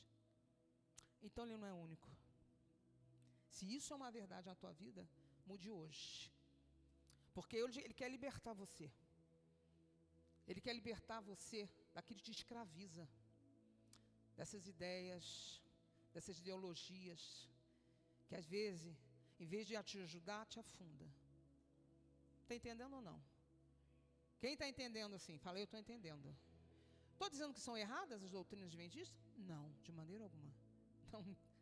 Então ele não é único. Se isso é uma verdade na tua vida, mude hoje. Porque ele quer libertar você. Ele quer libertar você daquilo que te escraviza. Dessas ideias, dessas ideologias, que às vezes, em vez de te ajudar, te afunda. Está entendendo ou não? Quem está entendendo assim? Fala, eu estou entendendo. Estou dizendo que são erradas as doutrinas adventistas? Não, de maneira alguma.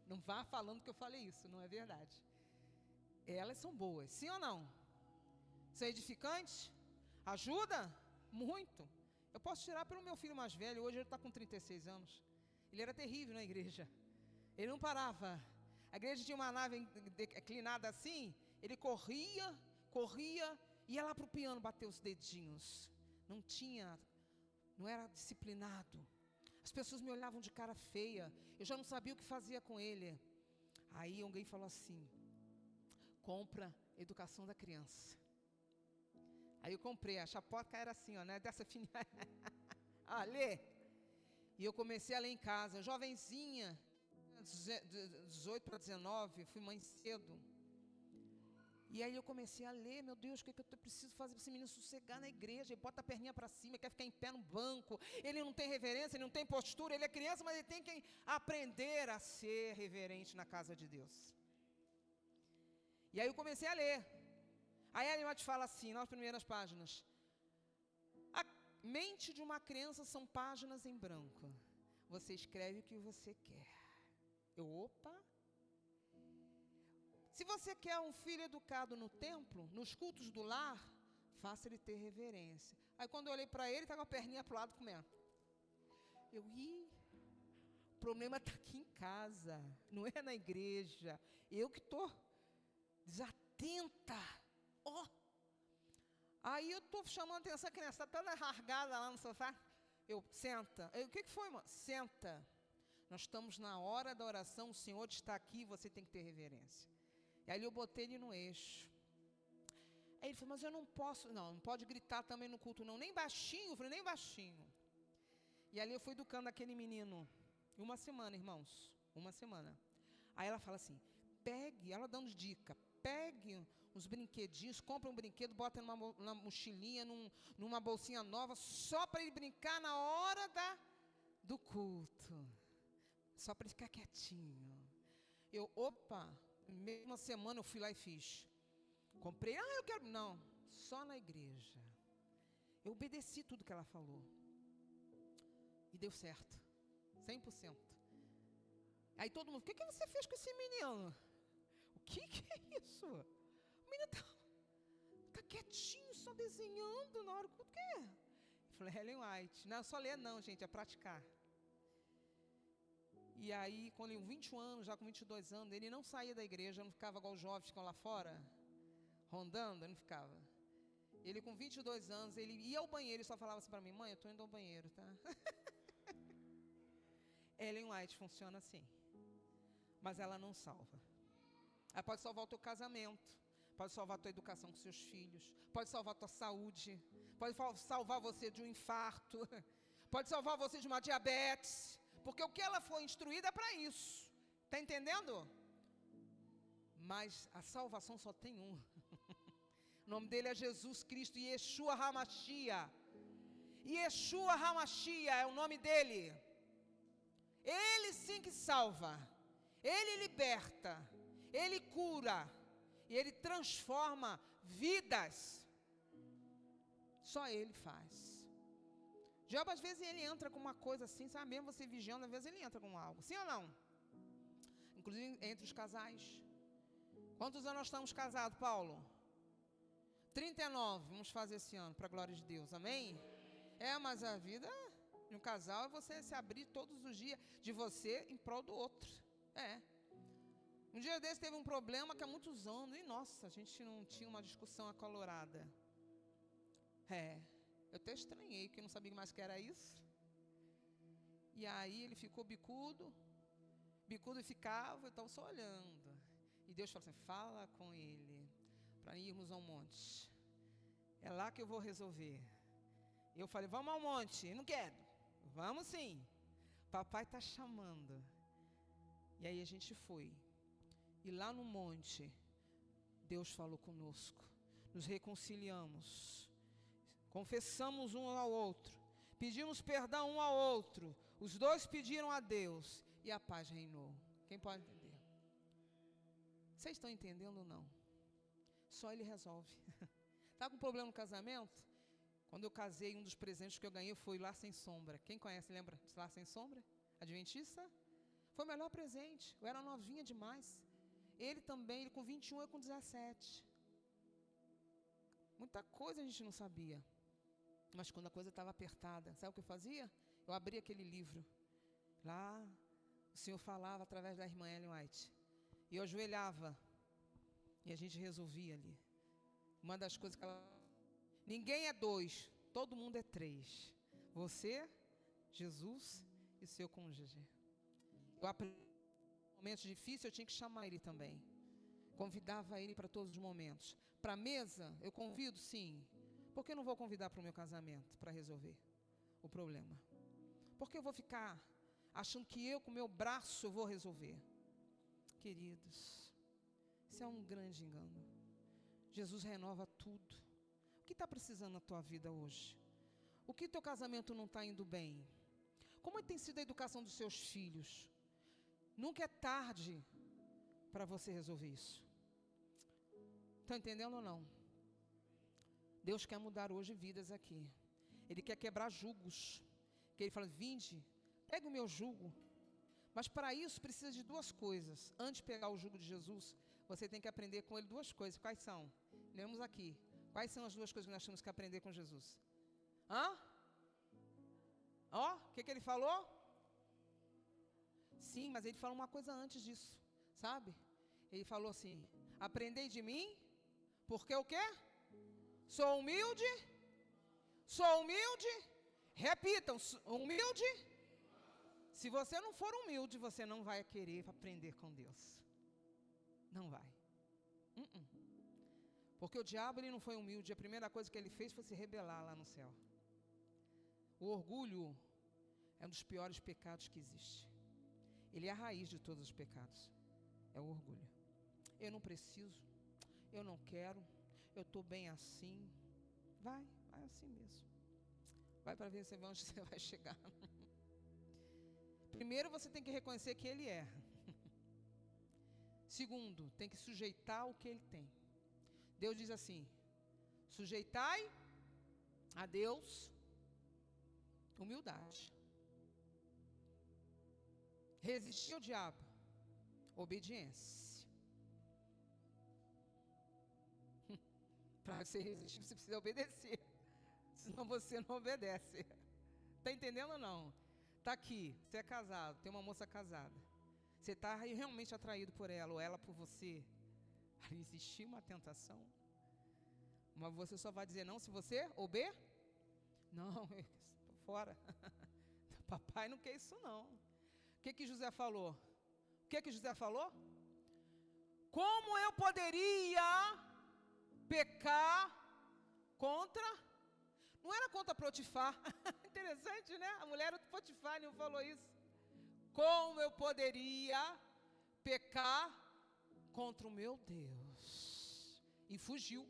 Não vá falando que eu falei isso, não é verdade. Elas são boas, sim ou não? São edificantes? Ajuda? Muito. Eu posso tirar pelo meu filho mais velho, hoje ele está com 36 anos. Ele era terrível na igreja. Ele não parava. A igreja tinha uma nave inclinada assim, ele corria, ia lá para o piano bater os dedinhos. Não era disciplinado. As pessoas me olhavam de cara feia. Eu já não sabia o que fazia com ele. Aí alguém falou assim: compra educação da criança. Aí eu comprei, a chapoca era assim, ó, né? Dessa fininha. Ah, lê. E eu comecei a ler em casa, jovenzinha, 18 para 19, fui mãe cedo. E aí eu comecei a ler, meu Deus, o que eu preciso fazer para esse menino sossegar na igreja? Ele bota a perninha para cima, quer ficar em pé no banco, ele não tem reverência, ele não tem postura, ele é criança, mas ele tem que aprender a ser reverente na casa de Deus. E aí eu comecei a ler. Aí a Ellen te fala assim, nas primeiras páginas: a mente de uma criança são páginas em branco. Você escreve o que você quer. Opa! Se você quer um filho educado no templo, nos cultos do lar, faça ele ter reverência. Aí quando eu olhei para ele, estava com a perninha para o lado comendo. O problema está aqui em casa, não é na igreja. Eu que estou desatenta. Aí eu estou chamando a atenção, a criança está toda rasgada lá no sofá. Senta. O que foi, irmão? Senta. Nós estamos na hora da oração, o Senhor está aqui, você tem que ter reverência. E aí eu botei ele no eixo. Aí ele falou, mas eu não posso, não pode gritar também no culto não, nem baixinho. Eu falei, nem baixinho. E ali eu fui educando aquele menino, uma semana, irmãos, uma semana. Aí ela fala assim, ela dando dica, pegue uns brinquedinhos, compra um brinquedo, bota numa mochilinha, numa bolsinha nova, só para ele brincar na hora do culto. Só para ele ficar quietinho. Mesma semana eu fui lá e fiz. Comprei, eu quero. Não, só na igreja. Eu obedeci tudo que ela falou. E deu certo. 100%. Aí todo mundo, o que você fez com esse menino? O que é isso? O menino tá quietinho, só desenhando na hora. O quê? Eu falei, Ellen White. Não, só ler não, gente, é praticar. E aí, quando ele 21 anos, já com 22 anos, ele não saía da igreja, não ficava igual os jovens que ficam lá fora, rondando, ele não ficava. Ele com 22 anos, ele ia ao banheiro e só falava assim para mim, mãe, eu estou indo ao banheiro, tá? Ellen White funciona assim, mas ela não salva. Ela pode salvar o teu casamento, pode salvar a tua educação com seus filhos, pode salvar a tua saúde, pode salvar você de um infarto, pode salvar você de uma diabetes, porque o que ela foi instruída é para isso. Está entendendo? Mas a salvação só tem um. O nome dele é Jesus Cristo, Yeshua HaMashiach. Yeshua HaMashiach é o nome dele. Ele sim que salva. Ele liberta. Ele cura. E ele transforma vidas. Só ele faz. Job, às vezes, ele entra com uma coisa assim, sabe? Mesmo você vigiando, às vezes ele entra com algo. Sim ou não? Inclusive, entre os casais. Quantos anos nós estamos casados, Paulo? 39, vamos fazer esse ano, para a glória de Deus, amém? Mas a vida de um casal é você se abrir todos os dias de você em prol do outro. Um dia desse teve um problema que há muitos anos, e nossa, a gente não tinha uma discussão acalorada. Eu até estranhei, porque eu não sabia mais que era isso. E aí ele ficou bicudo ficava, eu estava só olhando. E Deus falou assim, fala com ele, para irmos ao monte. É lá que eu vou resolver. Eu falei, vamos ao monte. Não quero. Vamos sim. Papai está chamando. E aí a gente foi. E lá no monte, Deus falou conosco. Nos reconciliamos. Confessamos um ao outro. Pedimos perdão um ao outro. Os dois pediram a Deus. E a paz reinou. Quem pode entender? Vocês estão entendendo ou não? Só Ele resolve. Está com problema no casamento? Quando eu casei, um dos presentes que eu ganhei foi Lar Sem Sombra. Quem conhece, lembra de Lar Sem Sombra? Adventista? Foi o melhor presente. Eu era novinha demais. Ele também, ele com 21, eu com 17. Muita coisa a gente não sabia. Mas quando a coisa estava apertada, sabe o que eu fazia? Eu abria aquele livro. Lá, o Senhor falava através da irmã Ellen White. E eu ajoelhava. E a gente resolvia ali. Uma das coisas que ela... Ninguém é dois, todo mundo é três. Você, Jesus e seu cônjuge. Eu aprendi, em momentos difíceis, eu tinha que chamar ele também. Convidava ele para todos os momentos. Para a mesa, eu convido, sim. Por que eu não vou convidar para o meu casamento, para resolver o problema? Por que eu vou ficar achando que eu, com o meu braço, eu vou resolver? Queridos, isso é um grande engano. Jesus renova tudo. O que está precisando na tua vida hoje? O que teu casamento não está indo bem? Como tem sido a educação dos seus filhos? Nunca é tarde para você resolver isso. Estão entendendo ou não? Deus quer mudar hoje vidas aqui. Ele quer quebrar jugos. Que Ele fala, vinde, pega o meu jugo. Mas para isso precisa de duas coisas. Antes de pegar o jugo de Jesus, você tem que aprender com Ele duas coisas. Quais são? Lemos aqui. Quais são as duas coisas que nós temos que aprender com Jesus? O que Ele falou? Sim, mas Ele falou uma coisa antes disso, sabe? Ele falou assim, aprendei de mim, porque o quê? Sou humilde. Repitam, humilde. Se você não for humilde, você não vai querer aprender com Deus. Não vai. Porque o diabo, ele não foi humilde. A primeira coisa que ele fez foi se rebelar lá no céu. O orgulho é um dos piores pecados que existe. Ele é a raiz de todos os pecados. É o orgulho. Eu não preciso. Eu não quero. Eu estou bem assim. Vai assim mesmo. Vai para ver se onde você vai chegar. Primeiro você tem que reconhecer que Ele é. Segundo, tem que sujeitar o que Ele tem. Deus diz assim, sujeitai a Deus humildade. Resistir ao diabo, obediência. Para você resistir, você precisa obedecer. Senão você não obedece. Está entendendo ou não? Está aqui, você é casado, tem uma moça casada. Você está realmente atraído por ela, ou ela por você. Para existir uma tentação. Mas você só vai dizer não se você Não, estou fora. Papai não quer isso não. O que José falou? Como eu poderia pecar contra... Não era contra Potifar. Interessante, né? A mulher do Potifar não falou isso. Como eu poderia pecar contra o meu Deus? E fugiu.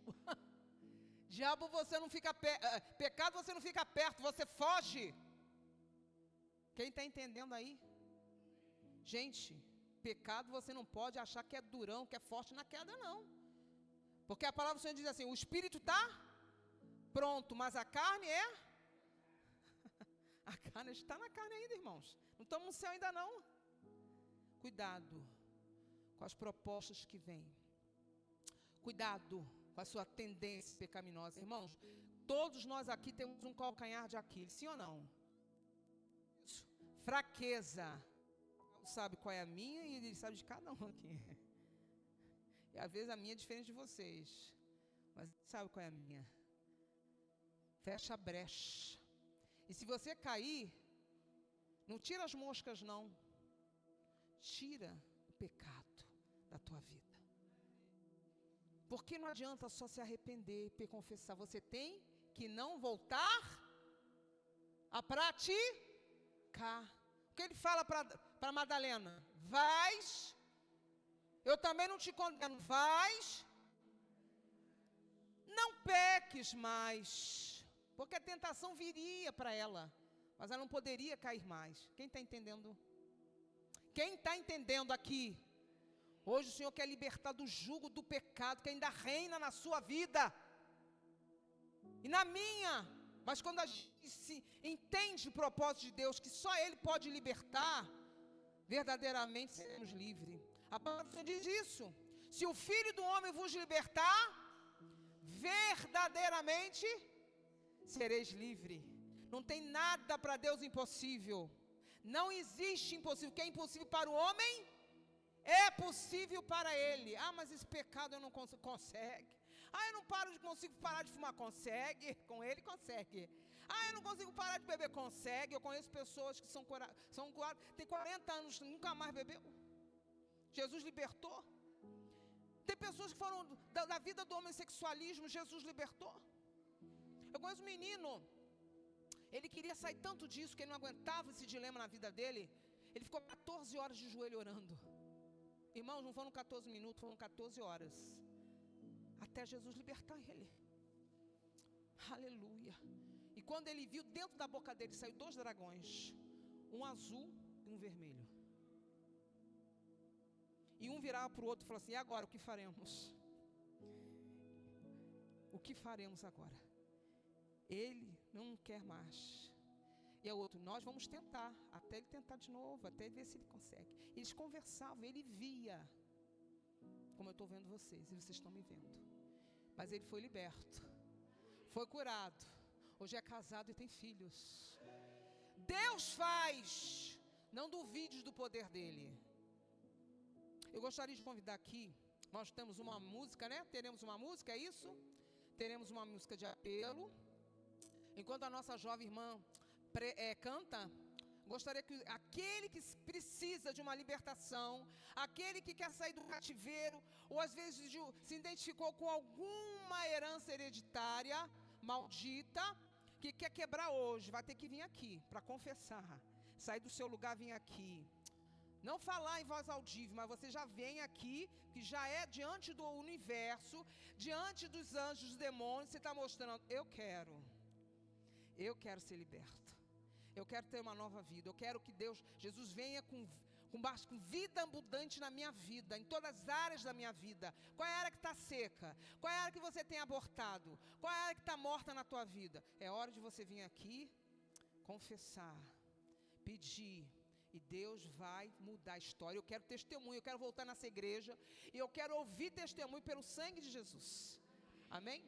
Diabo, você não fica pecado, você não fica perto, você foge. Quem está entendendo aí? Gente, pecado você não pode achar que é durão, que é forte na queda, não. Porque a palavra do Senhor diz assim, o espírito está pronto, mas a carne é... A carne está na carne ainda, irmãos. Não estamos no céu ainda não. Cuidado com as propostas que vêm. Cuidado com a sua tendência pecaminosa. Irmãos, todos nós aqui temos um calcanhar de Aquiles, sim ou não? Isso. Fraqueza. Deus sabe qual é a minha e Ele sabe de cada um aqui. E às vezes a minha é diferente de vocês. Mas Ele sabe qual é a minha. Fecha a brecha. E se você cair, não tira as moscas não. Tira o pecado da tua vida. Porque não adianta só se arrepender e confessar. Você tem que não voltar a praticar. pecar. O que ele fala para Madalena? Vais, eu também não te condeno, vais, não peques mais. Porque a tentação viria para ela, mas ela não poderia cair mais. Quem está entendendo? Quem está entendendo aqui? Hoje o Senhor quer libertar do jugo do pecado que ainda reina na sua vida e na minha. Mas quando a gente se entende o propósito de Deus, que só Ele pode libertar, verdadeiramente seremos livres. A palavra diz isso. Se o Filho do Homem vos libertar, verdadeiramente sereis livres. Não tem nada para Deus impossível. Não existe impossível. O que é impossível para o homem é possível para ele. Ah, mas esse pecado eu não consegue. Ah, eu não consigo parar de fumar. Consegue. Com ele consegue. Ah, eu não consigo parar de beber. Consegue. Eu conheço pessoas que são curadas. Tem 40 anos, nunca mais bebeu. Jesus libertou. Tem pessoas que foram da vida do homossexualismo. Jesus libertou. Eu conheço um menino. Ele queria sair tanto disso que ele não aguentava esse dilema na vida dele. Ele ficou 14 horas de joelho orando. Irmãos, não foram 14 minutos, foram 14 horas. Até Jesus libertar ele. Aleluia. E quando ele viu, dentro da boca dele saiu 2 dragões. Um azul e um vermelho. E um virava para o outro e falou assim: e agora, o que faremos? O que faremos agora? Ele não quer mais. E o outro, nós vamos tentar. Até ele tentar de novo, até ele ver se ele consegue. Eles conversavam, ele via. Como eu estou vendo vocês, e vocês estão me vendo. Mas ele foi liberto. Foi curado. Hoje é casado e tem filhos. Deus faz. Não duvides do poder dele. Eu gostaria de convidar aqui. Nós temos uma música, né? Teremos uma música, é isso? Teremos uma música de apelo. Enquanto a nossa jovem irmã canta, gostaria que aquele que precisa de uma libertação, aquele que quer sair do cativeiro, ou às vezes se identificou com alguma herança hereditária, maldita, que quer quebrar hoje, vai ter que vir aqui para confessar, sair do seu lugar, vir aqui. Não falar em voz audível, mas você já vem aqui, que já é diante do universo, diante dos anjos, dos demônios, você está mostrando, eu quero ser liberto. Eu quero ter uma nova vida. Eu quero que Jesus venha com vida abundante na minha vida, em todas as áreas da minha vida. Qual é a área que está seca? Qual é a área que você tem abortado? Qual é a área que está morta na tua vida? É hora de você vir aqui, confessar, pedir, e Deus vai mudar a história. Eu quero testemunho, eu quero voltar nessa igreja, e eu quero ouvir testemunho pelo sangue de Jesus. Amém?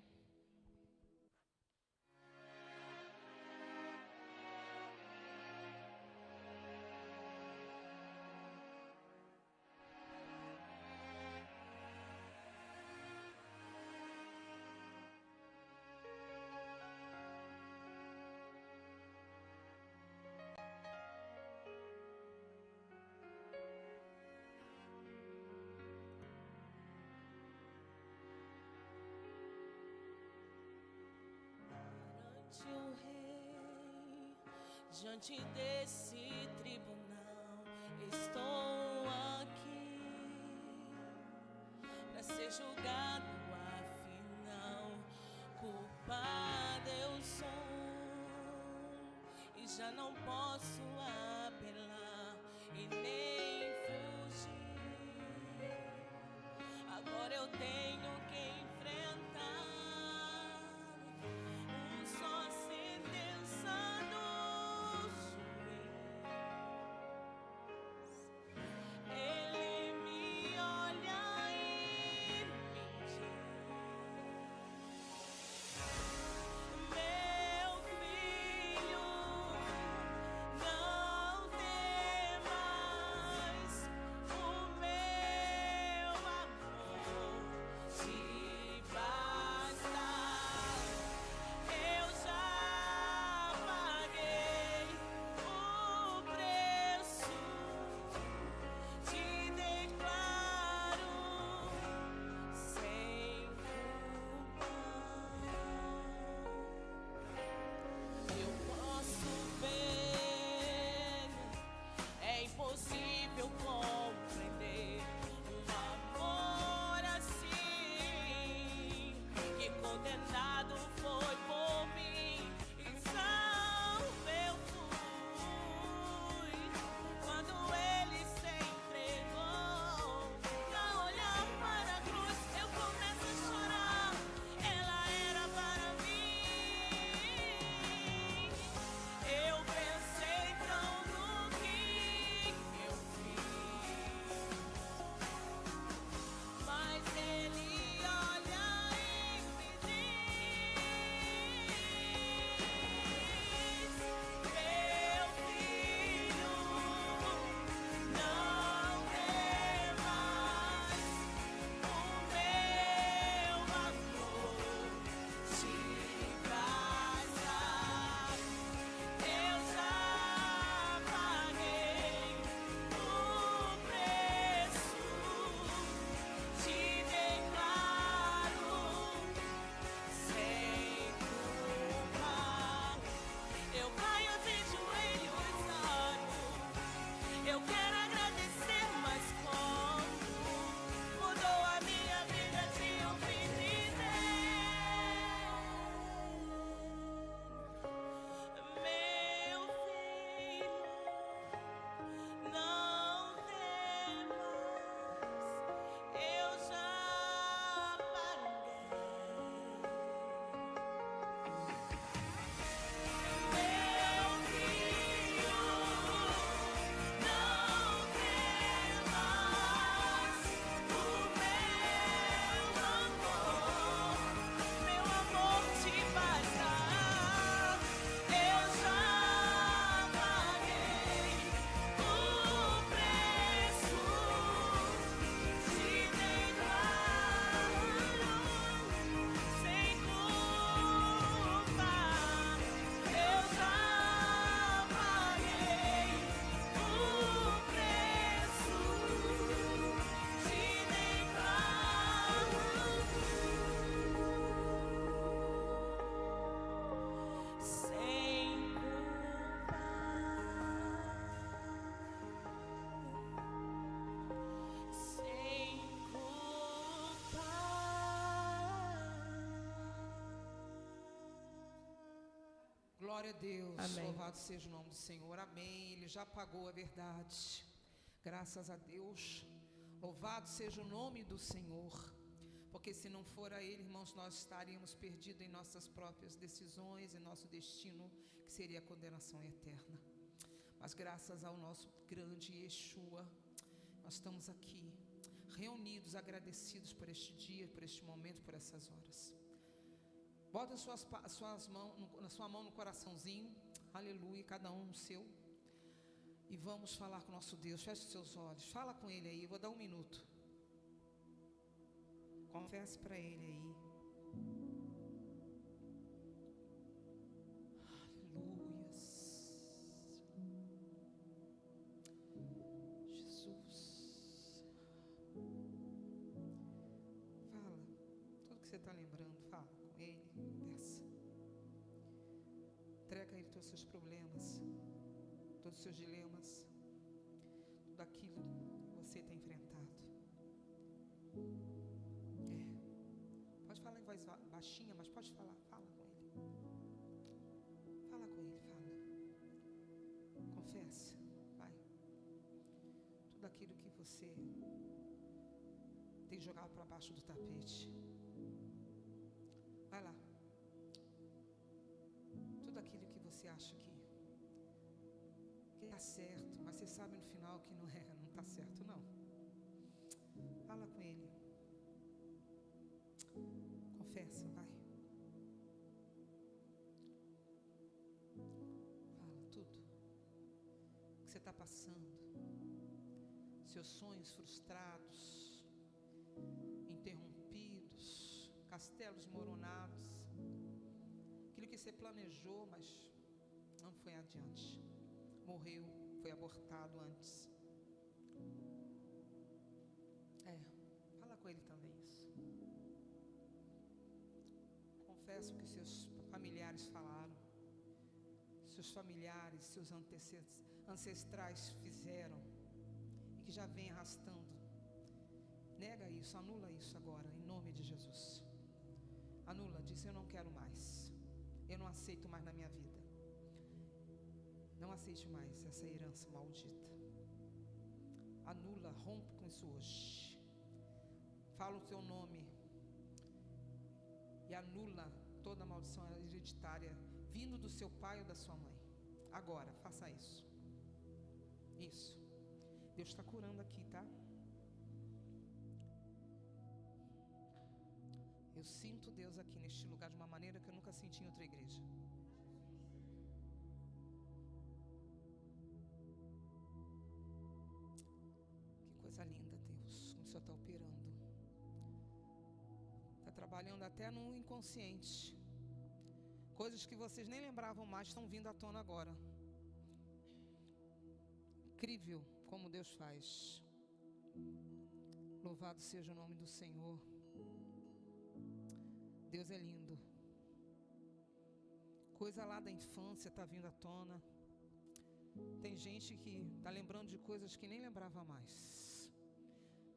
O rei, diante desse tribunal, estou aqui para ser julgado, afinal, culpado eu sou e já não posso apelar e nem fugir. Agora eu tenho que enfrentar só sentença do juiz. Ele me olha e me diz: meu filho, não Glória a Deus. Amém. Louvado seja o nome do Senhor. Amém. Ele já pagou a verdade. Graças a Deus. Louvado seja o nome do Senhor. Porque se não for a Ele, irmãos, nós estaríamos perdidos em nossas próprias decisões, em nosso destino, que seria a condenação eterna. Mas graças ao nosso grande Yeshua, nós estamos aqui, reunidos, agradecidos por este dia, por este momento, por essas horas. Bota sua mão no coraçãozinho, aleluia, cada um no seu. E vamos falar com o nosso Deus. Feche os seus olhos, fala com Ele aí, eu vou dar 1 minuto. Confesse para Ele aí. Aleluias. Jesus. Fala. Tudo que você está lembrando, fala com Ele. Peça. Entrega a Ele todos os seus problemas, todos os seus dilemas, tudo aquilo que você tem enfrentado. Pode falar em voz baixinha, mas pode falar. Fala com Ele. Fala com Ele, fala. Confessa, vai. Tudo aquilo que você tem jogado para baixo do tapete. Vai lá. Tudo aquilo que você acha que está certo, mas você sabe no final que não está certo, não. Fala com Ele. Confessa, vai. Fala tudo que você está passando. Seus sonhos frustrados, interrompidos, castelos moronados. Aquilo que você planejou, mas não foi adiante. Morreu, foi abortado antes. Fala com Ele também isso. Confessa o que seus familiares falaram, seus familiares, seus ancestrais fizeram e que já vem arrastando. Nega isso, anula isso agora, em nome de Jesus. Anula, diz: eu não quero mais, eu não aceito mais na minha vida. Não aceite mais essa herança maldita. Anula, rompe com isso hoje. Fala o teu nome e anula toda a maldição hereditária vindo do seu pai ou da sua mãe. Agora, faça isso. Isso. Deus está curando aqui, tá? Eu sinto Deus aqui neste lugar de uma maneira que eu nunca senti em outra igreja. Que coisa linda, Deus, como o Senhor está operando. Está trabalhando até no inconsciente. Coisas que vocês nem lembravam mais estão vindo à tona agora. Incrível como Deus faz. Louvado seja o nome do Senhor. Deus é lindo. Coisa lá da infância está vindo à tona. Tem gente que está lembrando de coisas que nem lembrava mais.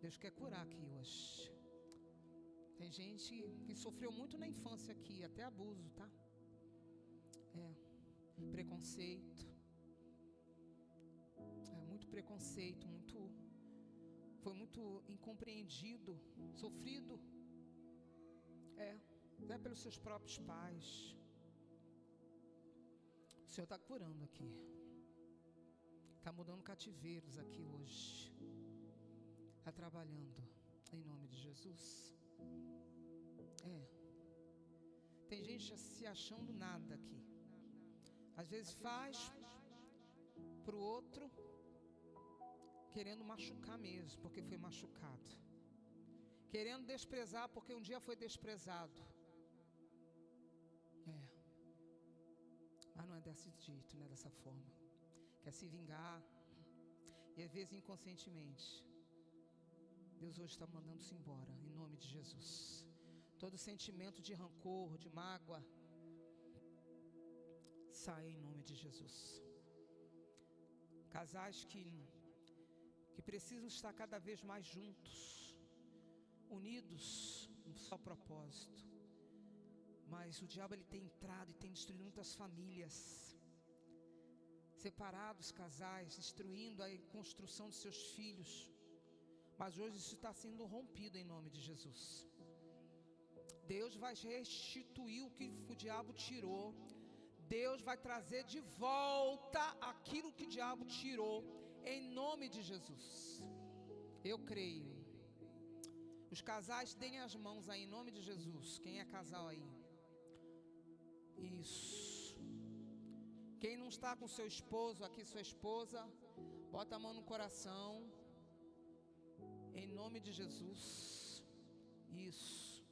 Deus quer curar aqui hoje. Tem gente que sofreu muito na infância aqui, até abuso, tá? Preconceito. Muito preconceito, foi muito incompreendido, sofrido. Até pelos seus próprios pais. O Senhor está curando aqui. Está mudando cativeiros aqui hoje. Está trabalhando em nome de Jesus. Tem gente se achando nada aqui. Às vezes faz para o outro, querendo machucar mesmo, porque foi machucado. Querendo desprezar, porque um dia foi desprezado. Mas não é desse jeito, não é dessa forma. Quer se vingar. E às vezes inconscientemente. Deus hoje está mandando-se embora, em nome de Jesus. Todo sentimento de rancor, de mágoa, sai em nome de Jesus. Casais que precisam estar cada vez mais juntos, unidos, um só propósito. Mas o diabo ele tem entrado e tem destruído muitas famílias, separado os casais, destruindo a construção dos seus filhos. Mas hoje isso está sendo rompido em nome de Jesus. Deus vai restituir o que o diabo tirou. Deus vai trazer de volta aquilo que o diabo tirou, em nome de Jesus. Eu creio. Os casais, deem as mãos aí, em nome de Jesus. Quem é casal aí? Isso. Quem não está com seu esposo, aqui sua esposa, bota a mão no coração, em nome de Jesus. Isso.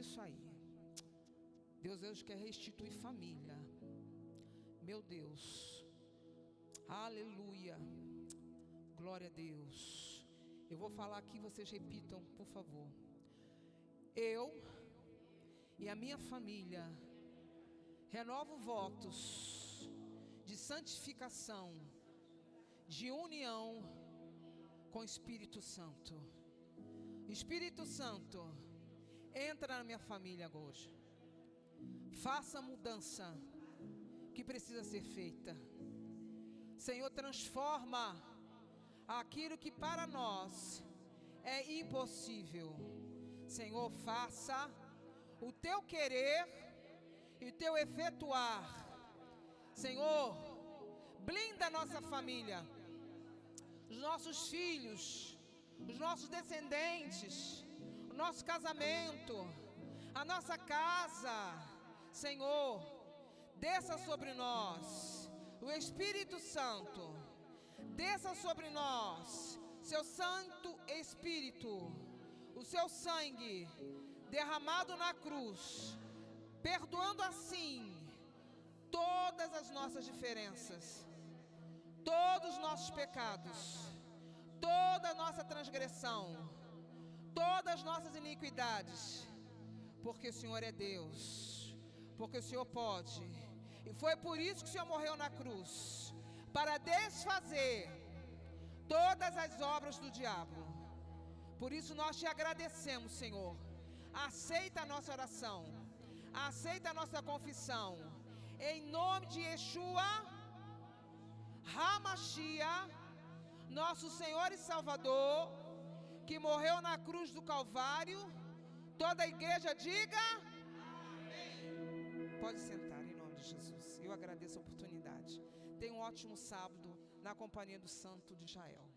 Isso aí. Deus quer restituir família. Meu Deus. Aleluia. Glória a Deus. Eu vou falar aqui, vocês repitam, por favor. Eu e a minha família renovo votos de santificação, de união com o Espírito Santo. Espírito Santo, entra na minha família hoje. Faça a mudança que precisa ser feita. Senhor, transforma aquilo que para nós é impossível. Senhor, faça o teu querer e o teu efetuar. Senhor, blinda a nossa família, os nossos filhos, os nossos descendentes, o nosso casamento, a nossa casa. Senhor, desça sobre nós o Espírito Santo, desça sobre nós seu Santo Espírito, o seu sangue derramado na cruz, perdoando assim todas as nossas diferenças, todos os nossos pecados, toda a nossa transgressão, todas as nossas iniquidades, porque o Senhor é Deus, porque o Senhor pode, e foi por isso que o Senhor morreu na cruz, para desfazer todas as obras do diabo. Por isso nós te agradecemos, Senhor. Aceita a nossa oração, aceita a nossa confissão, em nome de Yeshua HaMashiach, nosso Senhor e Salvador, que morreu na cruz do Calvário. Toda a igreja diga amém. Pode sentar em nome de Jesus. Eu agradeço a oportunidade. Tenha um ótimo sábado na companhia do Santo de Israel.